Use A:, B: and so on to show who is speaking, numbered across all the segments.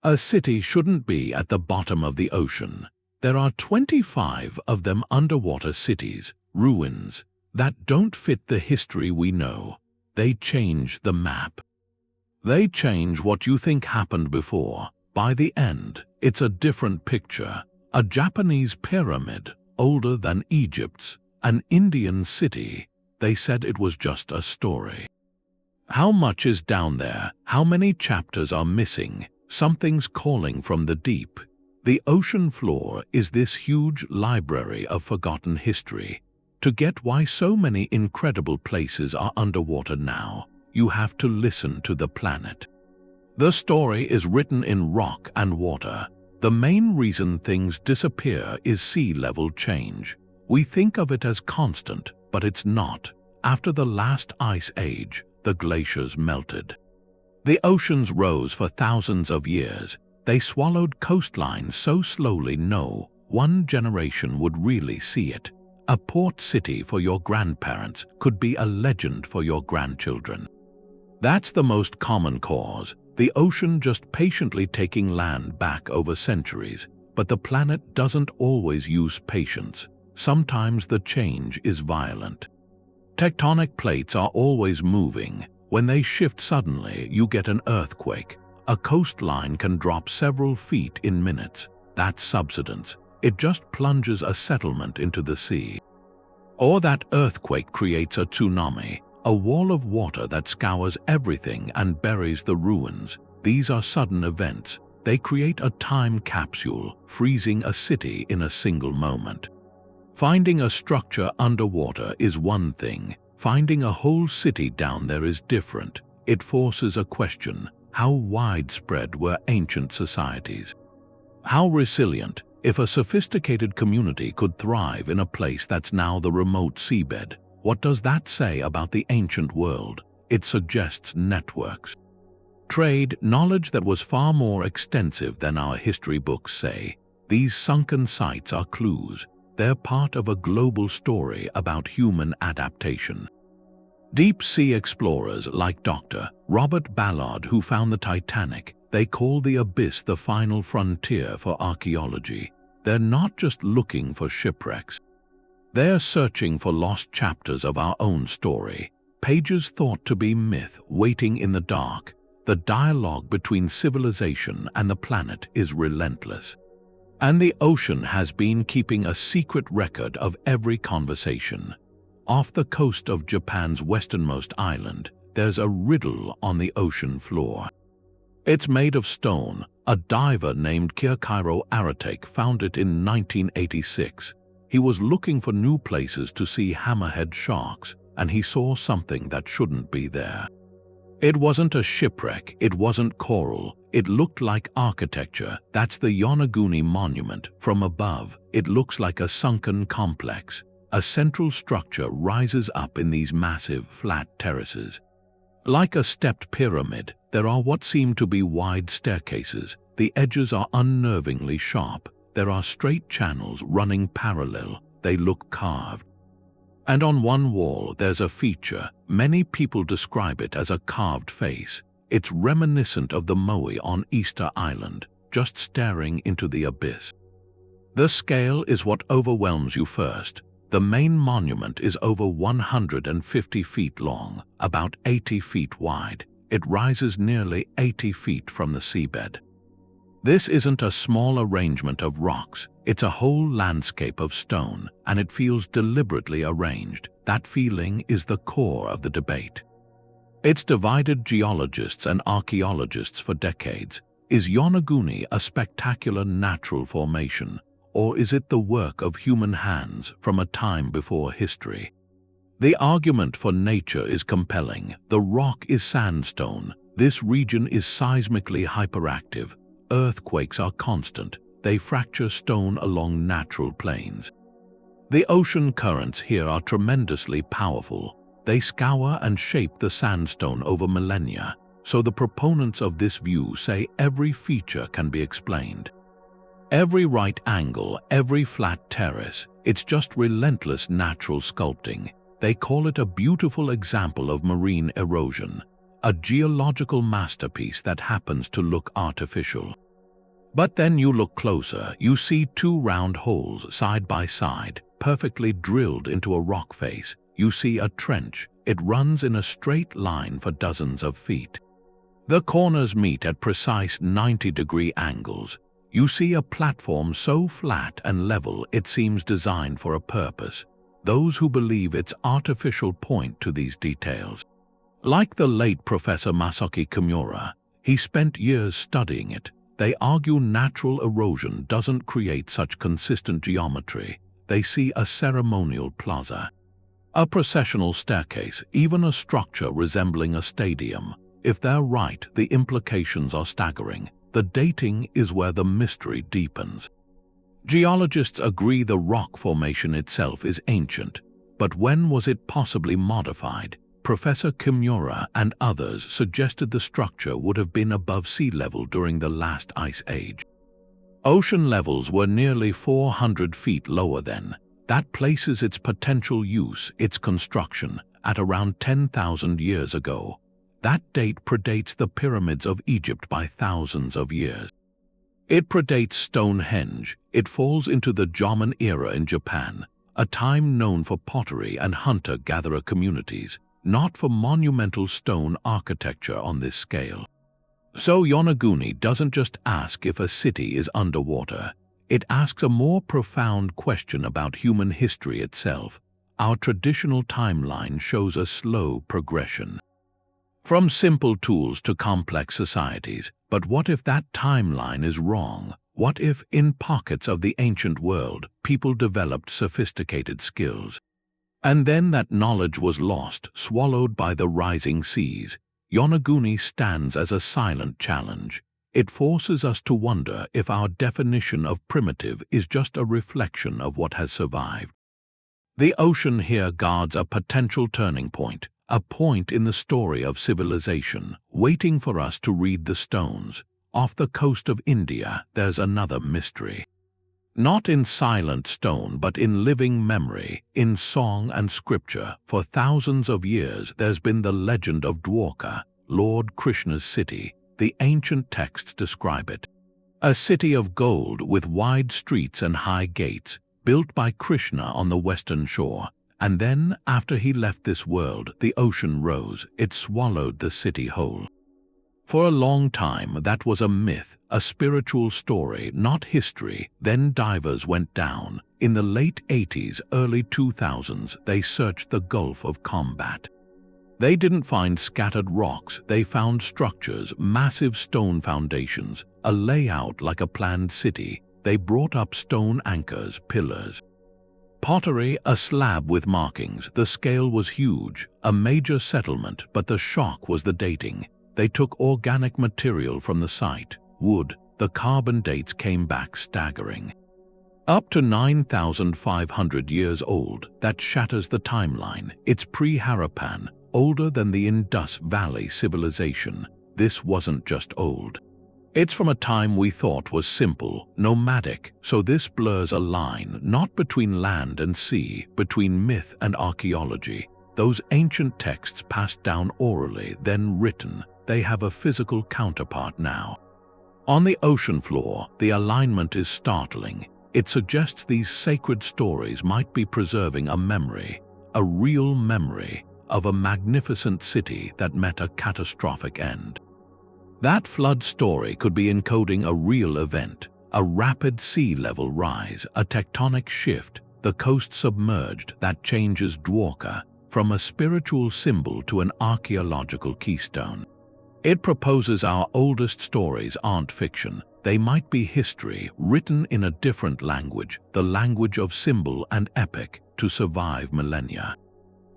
A: A city shouldn't be at the bottom of the ocean. There are 25 of them underwater cities, ruins, that don't fit the history we know. They change the map. They change what you think happened before. By the end, it's a different picture. A Japanese pyramid, older than Egypt's, an Indian city. They said it was just a story. How much is down there? How many chapters are missing? Something's calling from the deep. The ocean floor is this huge library of forgotten history. To get why so many incredible places are underwater now, you have to listen to the planet. The story is written in rock and water. The main reason things disappear is sea level change. We think of it as constant, but it's not. After the last ice age, the glaciers melted. The oceans rose for thousands of years. They swallowed coastlines so slowly no one generation would really see it. A port city for your grandparents could be a legend for your grandchildren. That's the most common cause, the ocean just patiently taking land back over centuries. But the planet doesn't always use patience. Sometimes the change is violent. Tectonic plates are always moving. When they shift suddenly, you get an earthquake. A coastline can drop several feet in minutes. That's subsidence. It just plunges a settlement into the sea. Or that earthquake creates a tsunami, a wall of water that scours everything and buries the ruins. These are sudden events. They create a time capsule, freezing a city in a single moment. Finding a structure underwater is one thing. Finding a whole city down there is different. It forces a question. How widespread were ancient societies? How resilient? If a sophisticated community could thrive in a place that's now the remote seabed, what does that say about the ancient world? It suggests networks. Trade, knowledge that was far more extensive than our history books say. These sunken sites are clues. They're part of a global story about human adaptation. Deep-sea explorers like Dr. Robert Ballard, who found the Titanic, they call the abyss the final frontier for archaeology. They're not just looking for shipwrecks. They're searching for lost chapters of our own story, pages thought to be myth waiting in the dark. The dialogue between civilization and the planet is relentless. And the ocean has been keeping a secret record of every conversation. Off the coast of Japan's westernmost island, there's a riddle on the ocean floor. It's made of stone. A diver named Kirkairo Aratake found it in 1986. He was looking for new places to see hammerhead sharks, and he saw something that shouldn't be there. It wasn't a shipwreck, it wasn't coral, it looked like architecture. That's the Yonaguni monument. From above, it looks like a sunken complex. A central structure rises up in these massive, flat terraces. Like a stepped pyramid, there are what seem to be wide staircases. The edges are unnervingly sharp. There are straight channels running parallel. They look carved. And on one wall, there's a feature. Many people describe it as a carved face. It's reminiscent of the moai on Easter Island, just staring into the abyss. The scale is what overwhelms you first. The main monument is over 150 feet long, about 80 feet wide. It rises nearly 80 feet from the seabed. This isn't a small arrangement of rocks, it's a whole landscape of stone, and it feels deliberately arranged. That feeling is the core of the debate. It's divided geologists and archaeologists for decades. Is Yonaguni a spectacular natural formation, or is it the work of human hands from a time before history? The argument for nature is compelling. The rock is sandstone. This region is seismically hyperactive. Earthquakes are constant. They fracture stone along natural plains. The ocean currents here are tremendously powerful. They scour and shape the sandstone over millennia, so the proponents of this view say every feature can be explained. Every right angle, every flat terrace, it's just relentless natural sculpting. They call it a beautiful example of marine erosion, a geological masterpiece that happens to look artificial. But then you look closer, you see two round holes side by side, perfectly drilled into a rock face. You see a trench. It runs in a straight line for dozens of feet. The corners meet at precise 90-degree angles. You see a platform so flat and level it seems designed for a purpose. Those who believe it's artificial point to these details. Like the late Professor Masaaki Kimura, he spent years studying it. They argue natural erosion doesn't create such consistent geometry. They see a ceremonial plaza, a processional staircase, even a structure resembling a stadium. If they're right, the implications are staggering. The dating is where the mystery deepens. Geologists agree the rock formation itself is ancient, but when was it possibly modified? Professor Kimura and others suggested the structure would have been above sea level during the last ice age. Ocean levels were nearly 400 feet lower then. That places its potential use, its construction, at around 10,000 years ago. That date predates the pyramids of Egypt by thousands of years. It predates Stonehenge. It falls into the Jomon era in Japan, a time known for pottery and hunter-gatherer communities, not for monumental stone architecture on this scale. So Yonaguni doesn't just ask if a city is underwater. It asks a more profound question about human history itself. Our traditional timeline shows a slow progression, from simple tools to complex societies. But what if that timeline is wrong? What if, in pockets of the ancient world, people developed sophisticated skills, and then that knowledge was lost, swallowed by the rising seas? Yonaguni stands as a silent challenge. It forces us to wonder if our definition of primitive is just a reflection of what has survived. The ocean here guards a potential turning point, a point in the story of civilization, waiting for us to read the stones. Off the coast of India, there's another mystery. Not in silent stone, but in living memory, in song and scripture. For thousands of years, there's been the legend of Dwarka, Lord Krishna's city. The ancient texts describe it. A city of gold with wide streets and high gates, built by Krishna on the western shore. And then, after he left this world, the ocean rose. It swallowed the city whole. For a long time, that was a myth, a spiritual story, not history. Then divers went down. In the late 80s, early 2000s, they searched the Gulf of Khambhat. They didn't find scattered rocks. They found structures, massive stone foundations, a layout like a planned city. They brought up stone anchors, pillars, pottery, a slab with markings. The scale was huge, a major settlement, but the shock was the dating. They took organic material from the site, wood. The carbon dates came back staggering. Up to 9,500 years old. That shatters the timeline. It's pre-Harappan, older than the Indus Valley civilization. This wasn't just old. It's from a time we thought was simple, nomadic. So this blurs a line, not between land and sea, between myth and archaeology. Those ancient texts passed down orally, then written. They have a physical counterpart now. On the ocean floor, the alignment is startling. It suggests these sacred stories might be preserving a memory, a real memory, of a magnificent city that met a catastrophic end. That flood story could be encoding a real event, a rapid sea level rise, a tectonic shift, the coast submerged that changes Dwarka from a spiritual symbol to an archaeological keystone. It proposes our oldest stories aren't fiction. They might be history, written in a different language, the language of symbol and epic, to survive millennia.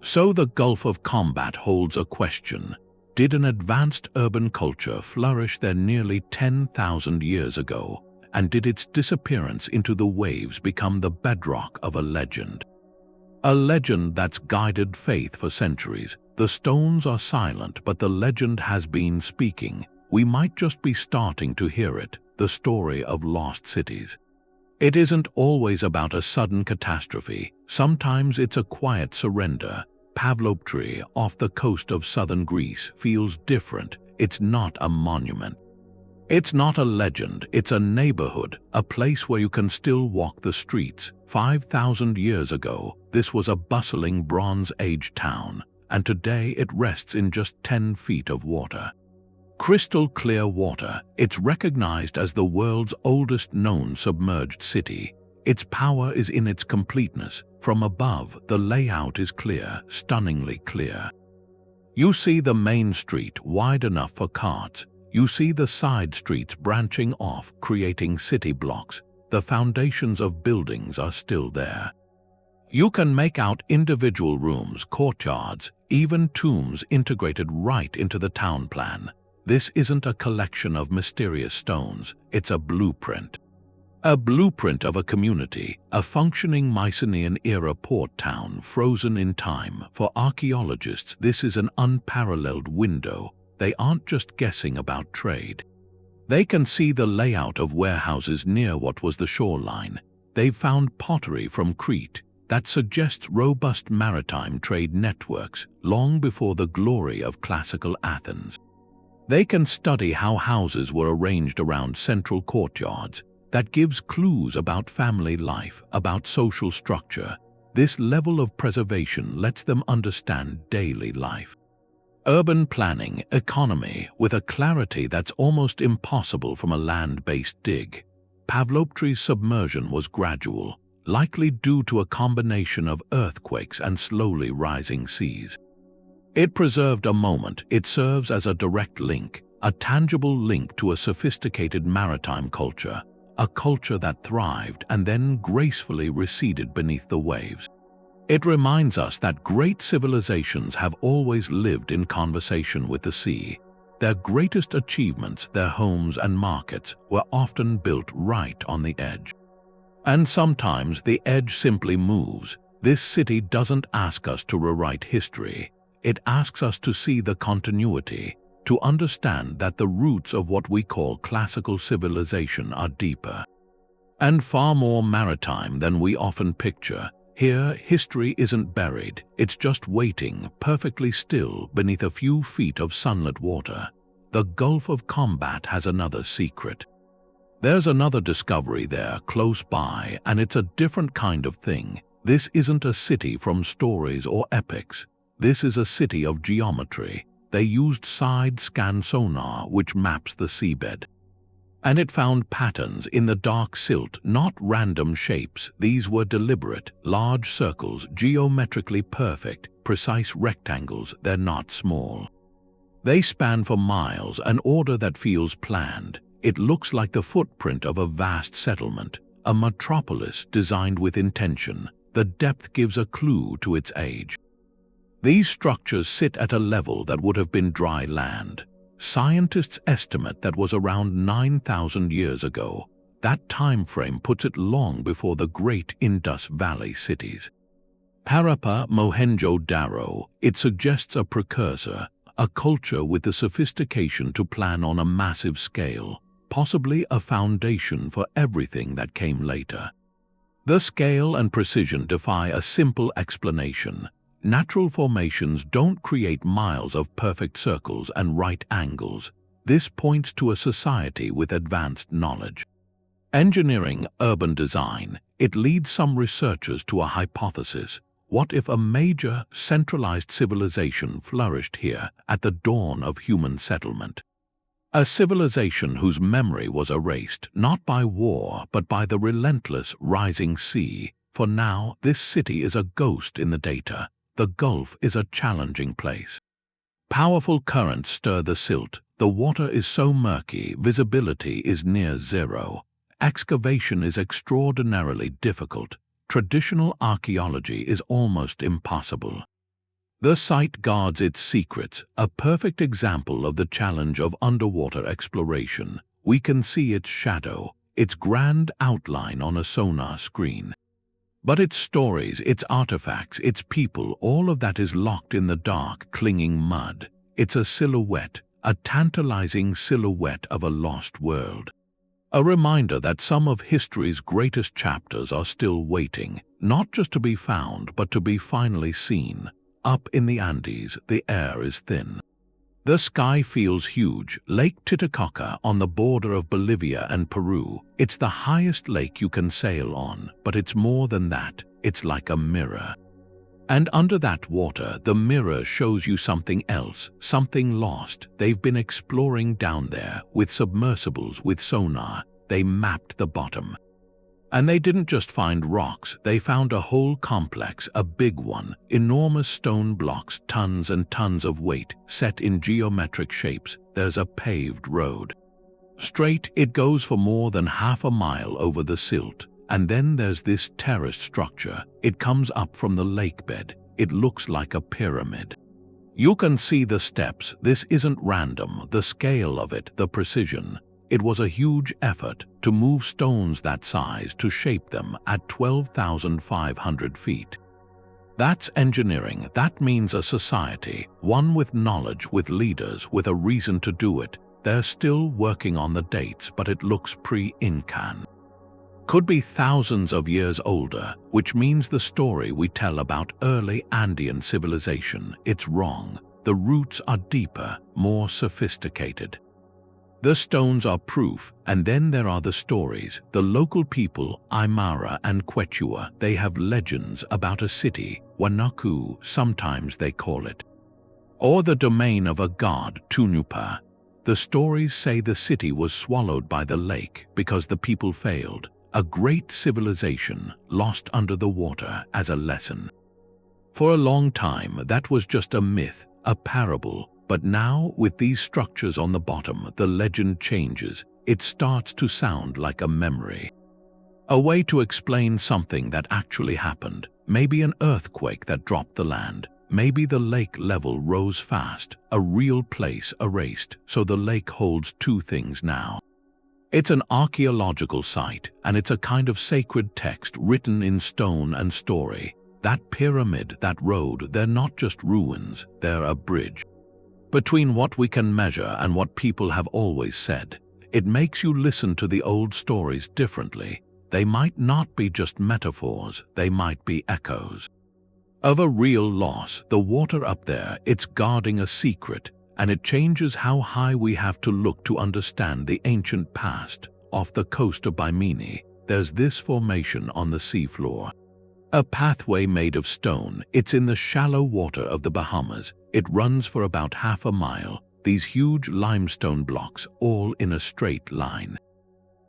A: So the Gulf of Khambhat holds a question. Did an advanced urban culture flourish there nearly 10,000 years ago? And did its disappearance into the waves become the bedrock of a legend? A legend that's guided faith for centuries. The stones are silent, but the legend has been speaking. We might just be starting to hear it, the story of lost cities. It isn't always about a sudden catastrophe. Sometimes it's a quiet surrender. Pavlopetri, off the coast of southern Greece, feels different. It's not a monument. It's not a legend, it's a neighborhood, a place where you can still walk the streets. 5,000 years ago, this was a bustling Bronze Age town, and today it rests in just 10 feet of water. Crystal clear water, it's recognized as the world's oldest known submerged city. Its power is in its completeness. From above, the layout is clear, stunningly clear. You see the main street wide enough for carts. You see the side streets branching off, creating city blocks. The foundations of buildings are still there. You can make out individual rooms, courtyards, even tombs integrated right into the town plan. This isn't a collection of mysterious stones, it's a blueprint. A blueprint of a community, a functioning Mycenaean-era port town frozen in time. For archaeologists, this is an unparalleled window. They aren't just guessing about trade. They can see the layout of warehouses near what was the shoreline. They've found pottery from Crete that suggests robust maritime trade networks long before the glory of classical Athens. They can study how houses were arranged around central courtyards. That gives clues about family life, about social structure. This level of preservation lets them understand daily life. Urban planning, economy, with a clarity that's almost impossible from a land-based dig. Pavlopetri's submersion was gradual, likely due to a combination of earthquakes and slowly rising seas. It preserved a moment. It serves as a direct link, a tangible link to a sophisticated maritime culture, a culture that thrived and then gracefully receded beneath the waves. It reminds us that great civilizations have always lived in conversation with the sea. Their greatest achievements, their homes and markets, were often built right on the edge. And sometimes the edge simply moves. This city doesn't ask us to rewrite history. It asks us to see the continuity, to understand that the roots of what we call classical civilization are deeper and far more maritime than we often picture. Here, history isn't buried, it's just waiting, perfectly still, beneath a few feet of sunlit water. The Gulf of Khambhat has another secret. There's another discovery there, close by, and it's a different kind of thing. This isn't a city from stories or epics. This is a city of geometry. They used side-scan sonar, which maps the seabed. And it found patterns in the dark silt, not random shapes. These were deliberate, large circles, geometrically perfect, precise rectangles. They're not small. They span for miles, an order that feels planned. It looks like the footprint of a vast settlement, a metropolis designed with intention. The depth gives a clue to its age. These structures sit at a level that would have been dry land. Scientists estimate that was around 9,000 years ago. That time frame puts it long before the great Indus Valley cities. Harappa, Mohenjo-Daro, it suggests a precursor, a culture with the sophistication to plan on a massive scale, possibly a foundation for everything that came later. The scale and precision defy a simple explanation. Natural formations don't create miles of perfect circles and right angles. This points to a society with advanced knowledge. Engineering, urban design, it leads some researchers to a hypothesis. What if a major, centralized civilization flourished here at the dawn of human settlement? A civilization whose memory was erased, not by war, but by the relentless rising sea. For now, this city is a ghost in the data. The Gulf is a challenging place. Powerful currents stir the silt. The water is so murky, visibility is near zero. Excavation is extraordinarily difficult. Traditional archaeology is almost impossible. The site guards its secrets, a perfect example of the challenge of underwater exploration. We can see its shadow, its grand outline on a sonar screen. But its stories, its artifacts, its people, all of that is locked in the dark, clinging mud. It's a silhouette, a tantalizing silhouette of a lost world. A reminder that some of history's greatest chapters are still waiting, not just to be found, but to be finally seen. Up in the Andes, the air is thin. The sky feels huge. Lake Titicaca on the border of Bolivia and Peru. It's the highest lake you can sail on, but it's more than that. It's like a mirror. And under that water, the mirror shows you something else, something lost. They've been exploring down there with submersibles, with sonar. They mapped the bottom. And they didn't just find rocks, they found a whole complex, a big one, enormous stone blocks, tons and tons of weight, set in geometric shapes. There's a paved road. Straight, it goes for more than half a mile over the silt. And then there's this terraced structure. It comes up from the lake bed. It looks like a pyramid. You can see the steps. This isn't random. The scale of it, the precision. It was a huge effort to move stones that size, to shape them at 12,500 feet. That's engineering. That means a society, one with knowledge, with leaders, with a reason to do it. They're still working on the dates, but it looks pre-Incan. Could be thousands of years older, which means the story we tell about early Andean civilization, it's wrong. The roots are deeper, more sophisticated. The stones are proof, and then there are the stories. The local people, Aymara and Quechua, they have legends about a city, Wanaku, sometimes they call it. Or the domain of a god, Tunupa. The stories say the city was swallowed by the lake because the people failed. A great civilization lost under the water as a lesson. For a long time, that was just a myth, a parable. But now, with these structures on the bottom, the legend changes. It starts to sound like a memory. A way to explain something that actually happened. Maybe an earthquake that dropped the land. Maybe the lake level rose fast. A real place erased, so the lake holds two things now. It's an archaeological site, and it's a kind of sacred text written in stone and story. That pyramid, that road, they're not just ruins, they're a bridge between what we can measure and what people have always said. It makes you listen to the old stories differently. They might not be just metaphors, they might be echoes of a real loss. The water up there, it's guarding a secret, and it changes how high we have to look to understand the ancient past. Off the coast of Bimini, there's this formation on the seafloor. A pathway made of stone. It's in the shallow water of the Bahamas. It runs for about half a mile. These huge limestone blocks, all in a straight line.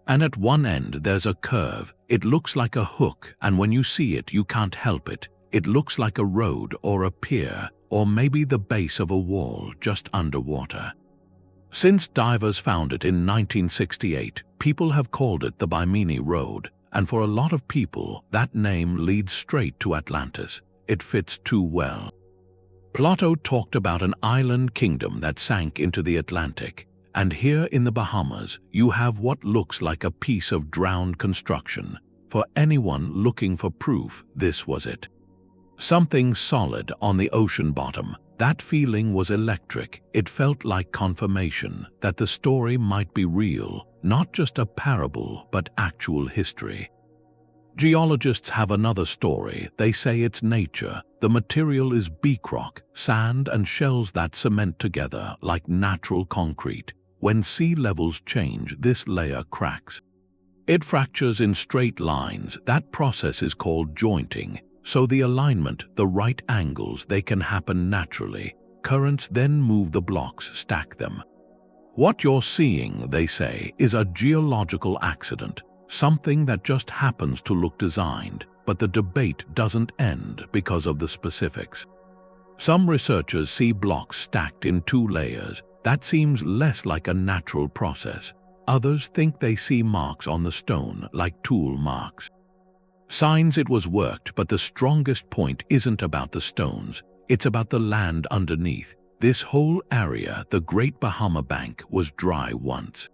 A: And at one end there's a curve. It looks like a hook, and when you see it, you can't help it. It looks like a road or a pier, or maybe the base of a wall just underwater. Since divers found it in 1968, people have called it the Bimini Road, and for a lot of people, that name leads straight to Atlantis. It fits too well. Plato talked about an island kingdom that sank into the Atlantic, and here in the Bahamas, you have what looks like a piece of drowned construction. For anyone looking for proof, this was it. Something solid on the ocean bottom. That feeling was electric. It felt like confirmation that the story might be real, not just a parable, but actual history. Geologists have another story. They say it's nature. The material is beach rock, sand and shells that cement together like natural concrete. When sea levels change, this layer cracks. It fractures in straight lines. That process is called jointing. So the alignment, the right angles, they can happen naturally. Currents then move the blocks, stack them. What you're seeing, they say, is a geological accident, something that just happens to look designed, but the debate doesn't end because of the specifics. Some researchers see blocks stacked in two layers. That seems less like a natural process. Others think they see marks on the stone, like tool marks. Signs it was worked, but the strongest point isn't about the stones, it's about the land underneath. This whole area, the Great Bahama Bank, was dry once.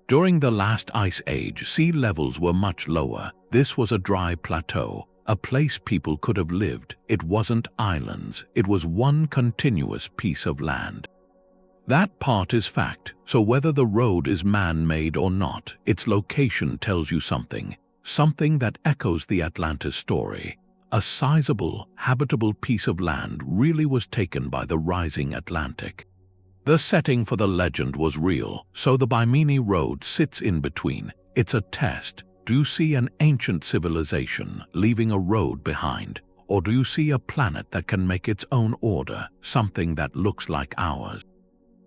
A: During the last ice age, sea levels were much lower. This was a dry plateau, a place people could have lived. It wasn't islands, it was one continuous piece of land. That part is fact, so whether the road is man-made or not, its location tells you something. Something that echoes the Atlantis story. A sizable, habitable piece of land really was taken by the rising Atlantic. The setting for the legend was real, so the Bimini road sits in between. It's a test. Do you see an ancient civilization leaving a road behind? Or do you see a planet that can make its own order, something that looks like ours?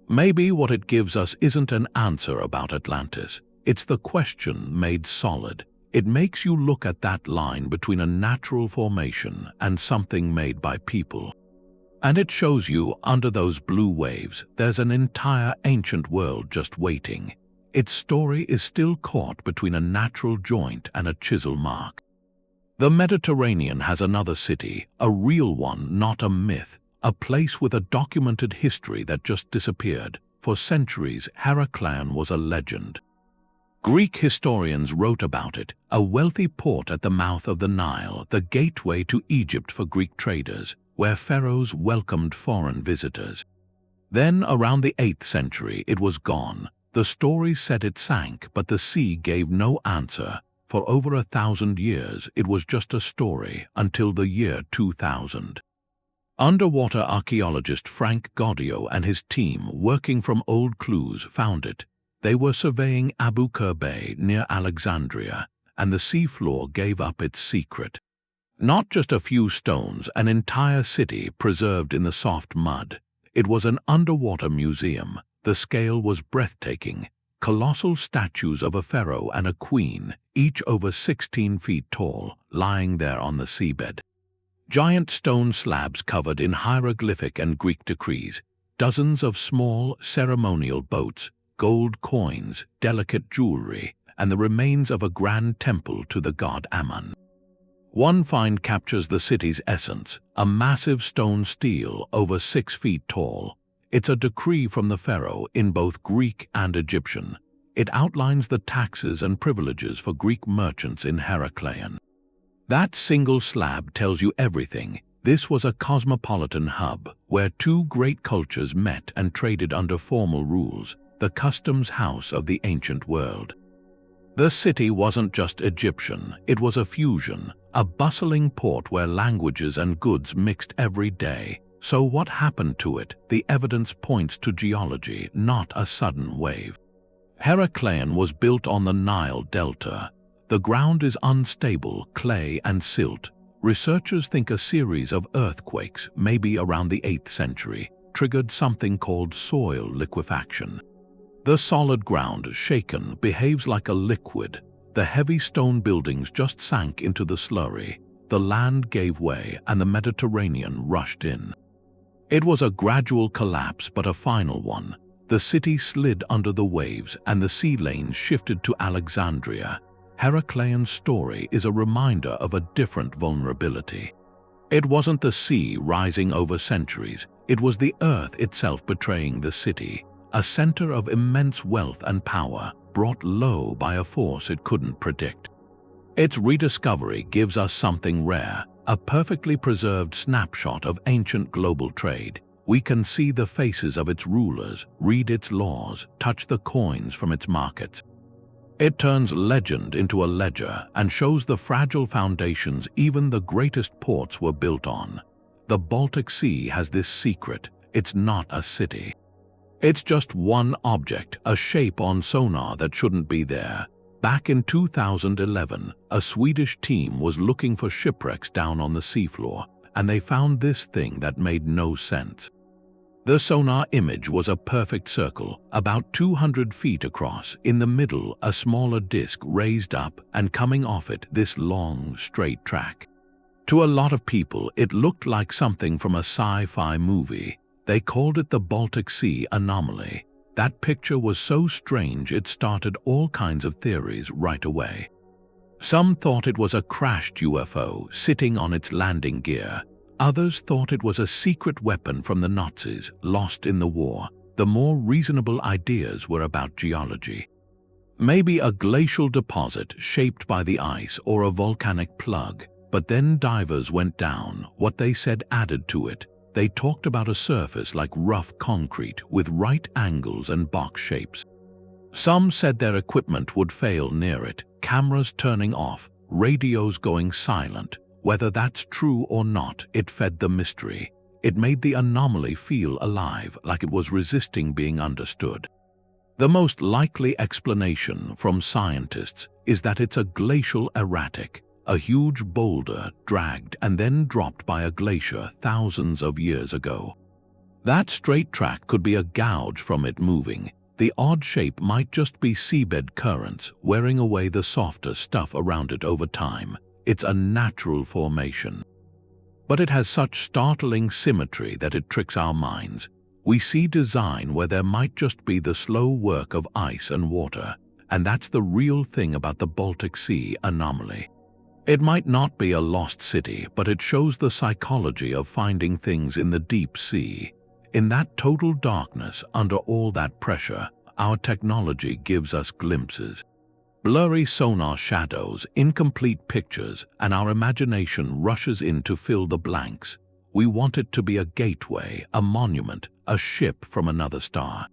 A: Maybe what it gives us isn't an answer about Atlantis. It's the question made solid. It makes you look at that line between a natural formation and something made by people. And it shows you, under those blue waves, there's an entire ancient world just waiting. Its story is still caught between a natural joint and a chisel mark. The Mediterranean has another city, a real one, not a myth, a place with a documented history that just disappeared. For centuries, Heracleion was a legend. Greek historians wrote about it, a wealthy port at the mouth of the Nile, the gateway to Egypt for Greek traders, where pharaohs welcomed foreign visitors. Then, around the 8th century, it was gone. The stories said it sank, but the sea gave no answer. For over 1,000 years, it was just a story, until the year 2000. Underwater archaeologist Frank Gaudio and his team, working from old clues, found it. They were surveying Abu Qir Bay near Alexandria, and the seafloor gave up its secret. Not just a few stones, an entire city preserved in the soft mud. It was an underwater museum. The scale was breathtaking. Colossal statues of a pharaoh and a queen, each over 16 feet tall, lying there on the seabed. Giant stone slabs covered in hieroglyphic and Greek decrees, dozens of small ceremonial boats, gold coins, delicate jewelry, and the remains of a grand temple to the god Ammon. One find captures the city's essence, a massive stone stele over 6 feet tall. It's a decree from the pharaoh in both Greek and Egyptian. It outlines the taxes and privileges for Greek merchants in Heracleion. That single slab tells you everything. This was a cosmopolitan hub, where two great cultures met and traded under formal rules, the customs house of the ancient world. The city wasn't just Egyptian, it was a fusion, a bustling port where languages and goods mixed every day. So what happened to it? The evidence points to geology, not a sudden wave. Heracleion was built on the Nile Delta. The ground is unstable, clay and silt. Researchers think a series of earthquakes, maybe around the 8th century, triggered something called soil liquefaction. The solid ground, shaken, behaves like a liquid. The heavy stone buildings just sank into the slurry. The land gave way and the Mediterranean rushed in. It was a gradual collapse, but a final one. The city slid under the waves and the sea lanes shifted to Alexandria. Heracleion's story is a reminder of a different vulnerability. It wasn't the sea rising over centuries, it was the earth itself betraying the city, a center of immense wealth and power, brought low by a force it couldn't predict. Its rediscovery gives us something rare, a perfectly preserved snapshot of ancient global trade. We can see the faces of its rulers, read its laws, touch the coins from its markets. It turns legend into a ledger and shows the fragile foundations even the greatest ports were built on. The Baltic Sea has this secret: it's not a city. It's just one object, a shape on sonar that shouldn't be there. Back in 2011, a Swedish team was looking for shipwrecks down on the seafloor, and they found this thing that made no sense. The sonar image was a perfect circle, about 200 feet across. In the middle, a smaller disc raised up, and coming off it, this long, straight track. To a lot of people, it looked like something from a sci-fi movie. They called it the Baltic Sea Anomaly. That picture was so strange it started all kinds of theories right away. Some thought it was a crashed UFO sitting on its landing gear. Others thought it was a secret weapon from the Nazis, lost in the war. The more reasonable ideas were about geology. Maybe a glacial deposit shaped by the ice or a volcanic plug. But then divers went down. What they said added to it. They talked about a surface like rough concrete with right angles and box shapes. Some said their equipment would fail near it, cameras turning off, radios going silent. Whether that's true or not, it fed the mystery. It made the anomaly feel alive, like it was resisting being understood. The most likely explanation from scientists is that it's a glacial erratic, a huge boulder dragged and then dropped by a glacier thousands of years ago. That straight track could be a gouge from it moving. The odd shape might just be seabed currents wearing away the softer stuff around it over time. It's a natural formation. But it has such startling symmetry that it tricks our minds. We see design where there might just be the slow work of ice and water, and that's the real thing about the Baltic Sea Anomaly. It might not be a lost city, but it shows the psychology of finding things in the deep sea. In that total darkness, under all that pressure, our technology gives us glimpses. Blurry sonar shadows, incomplete pictures, and our imagination rushes in to fill the blanks. We want it to be a gateway, a monument, a ship from another star.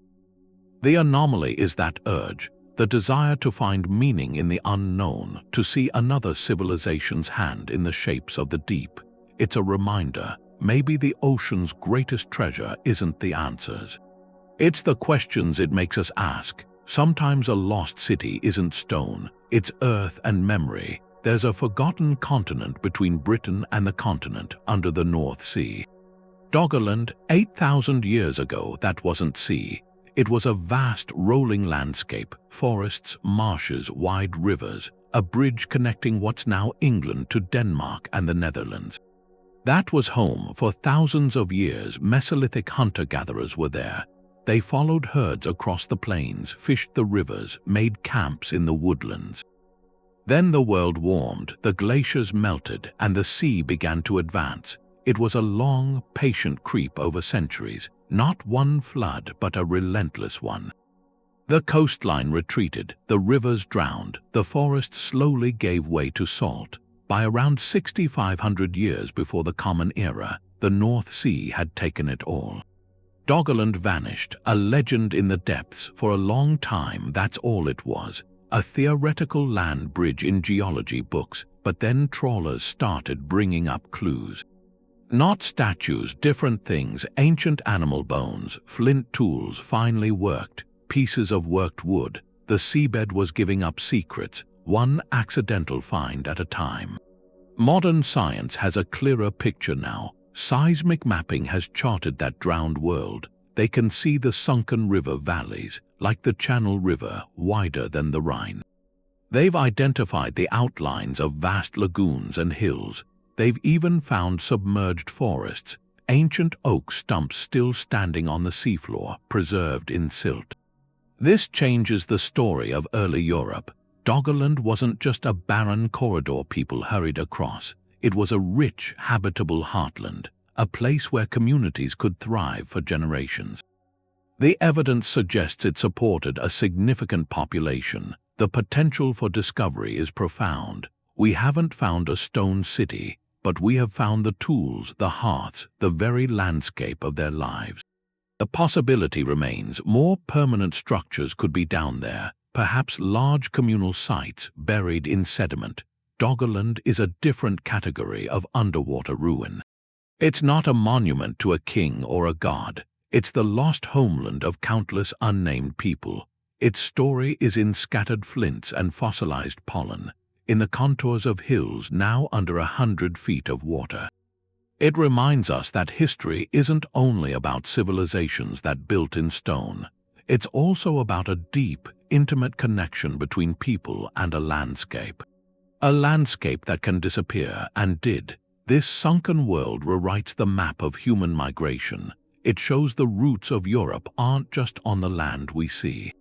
A: The anomaly is that urge, the desire to find meaning in the unknown, to see another civilization's hand in the shapes of the deep. It's a reminder, maybe the ocean's greatest treasure isn't the answers. It's the questions it makes us ask. Sometimes a lost city isn't stone, it's earth and memory. There's a forgotten continent between Britain and the continent under the North Sea. Doggerland, 8,000 years ago, that wasn't sea. It was a vast rolling landscape, forests, marshes, wide rivers, a bridge connecting what's now England to Denmark and the Netherlands. That was home for thousands of years. Mesolithic hunter-gatherers were there. They followed herds across the plains, fished the rivers, made camps in the woodlands. Then the world warmed, the glaciers melted, and the sea began to advance. It was a long, patient creep over centuries, not one flood, but a relentless one. The coastline retreated, the rivers drowned, the forest slowly gave way to salt. By around 6,500 years before the Common Era, the North Sea had taken it all. Doggerland vanished, a legend in the depths. For a long time, that's all it was. A theoretical land bridge in geology books, but then trawlers started bringing up clues. Not statues, different things, ancient animal bones, flint tools finely worked, pieces of worked wood. The seabed was giving up secrets, one accidental find at a time. Modern science has a clearer picture now. Seismic mapping has charted that drowned world. They can see the sunken river valleys, like the Channel River, wider than the Rhine. They've identified the outlines of vast lagoons and hills. They've even found submerged forests, ancient oak stumps still standing on the seafloor, preserved in silt. This changes the story of early Europe. Doggerland wasn't just a barren corridor people hurried across. It was a rich, habitable heartland, a place where communities could thrive for generations. The evidence suggests it supported a significant population. The potential for discovery is profound. We haven't found a stone city, but we have found the tools, the hearts, the very landscape of their lives. The possibility remains more permanent structures could be down there, perhaps large communal sites buried in sediment. Doggerland is a different category of underwater ruin. It's not a monument to a king or a god. It's the lost homeland of countless unnamed people. Its story is in scattered flints and fossilized pollen, in the contours of hills now under 100 feet of water. It reminds us that history isn't only about civilizations that built in stone. It's also about a deep, intimate connection between people and a landscape. A landscape that can disappear, and did. This sunken world rewrites the map of human migration. It shows the roots of Europe aren't just on the land we see.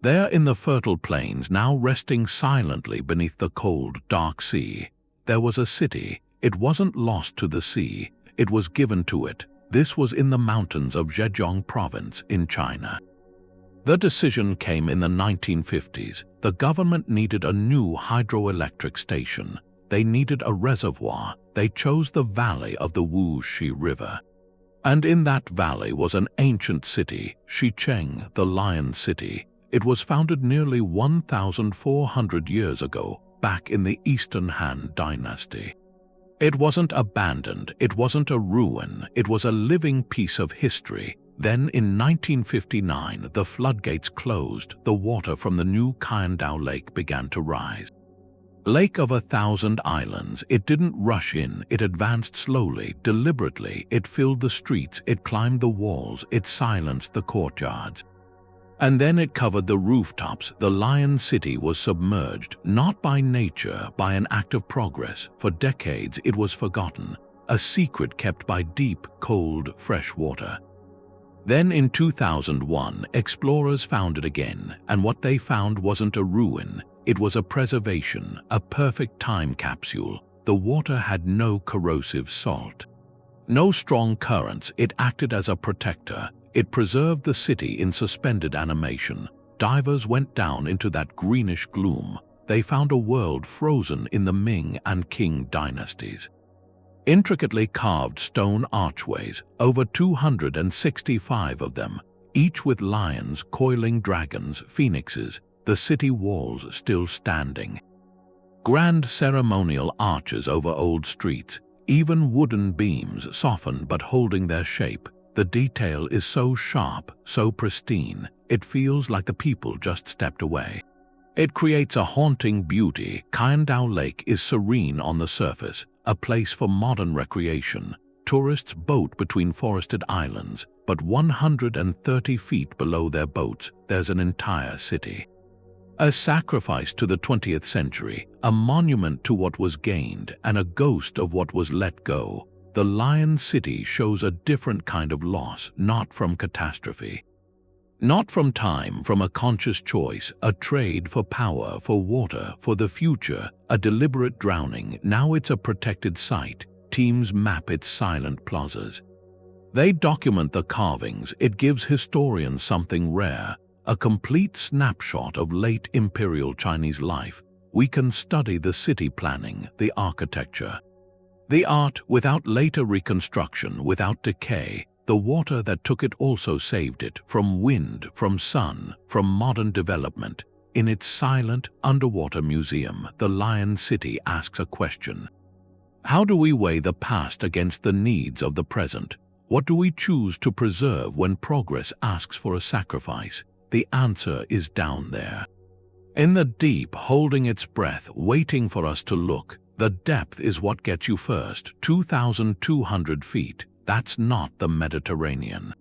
A: They're in the fertile plains now resting silently beneath the cold, dark sea. There was a city. It wasn't lost to the sea. It was given to it. This was in the mountains of Zhejiang province in China. The decision came in the 1950s. The government needed a new hydroelectric station. They needed a reservoir. They chose the valley of the Wuxi River. And in that valley was an ancient city, Shicheng, the Lion City. It was founded nearly 1,400 years ago, back in the Eastern Han Dynasty. It wasn't abandoned, it wasn't a ruin, it was a living piece of history. Then in 1959, the floodgates closed, the water from the new Qingdao Lake began to rise. Lake of 1,000 islands, it didn't rush in, it advanced slowly, deliberately, it filled the streets, it climbed the walls, it silenced the courtyards. And then it covered the rooftops. The Lion City was submerged, not by nature, by an act of progress. For decades it was forgotten, a secret kept by deep, cold, fresh water. Then in 2001, explorers found it again, and what they found wasn't a ruin, it was a preservation, a perfect time capsule. The water had no corrosive salt. No strong currents, it acted as a protector. It preserved the city in suspended animation. Divers went down into that greenish gloom. They found a world frozen in the Ming and Qing dynasties. Intricately carved stone archways, over 265 of them, each with lions, coiling dragons, phoenixes, the city walls still standing. Grand ceremonial arches over old streets, even wooden beams softened but holding their shape. The detail is so sharp, so pristine, it feels like the people just stepped away. It creates a haunting beauty. Qingdao Lake is serene on the surface, a place for modern recreation. Tourists boat between forested islands, but 130 feet below their boats, there's an entire city. A sacrifice to the 20th century, a monument to what was gained, and a ghost of what was let go. The Lion City shows a different kind of loss, not from catastrophe. Not from time, from a conscious choice, a trade for power, for water, for the future, a deliberate drowning. Now it's a protected site. Teams map its silent plazas. They document the carvings. It gives historians something rare, a complete snapshot of late imperial Chinese life. We can study the city planning, the architecture, the art without later reconstruction, without decay. The water that took it also saved it, from wind, from sun, from modern development. In its silent, underwater museum, the Lion City asks a question. How do we weigh the past against the needs of the present? What do we choose to preserve when progress asks for a sacrifice? The answer is down there. In the deep, holding its breath, waiting for us to look. The depth is what gets you first, 2,200 feet. That's not the Mediterranean.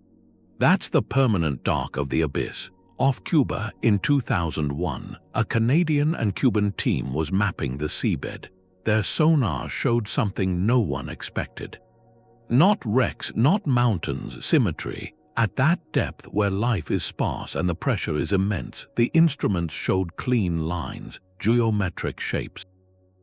A: That's the permanent dark of the abyss. Off Cuba in 2001, a Canadian and Cuban team was mapping the seabed. Their sonar showed something no one expected. Not wrecks, not mountains, symmetry. At that depth where life is sparse and the pressure is immense, the instruments showed clean lines, geometric shapes.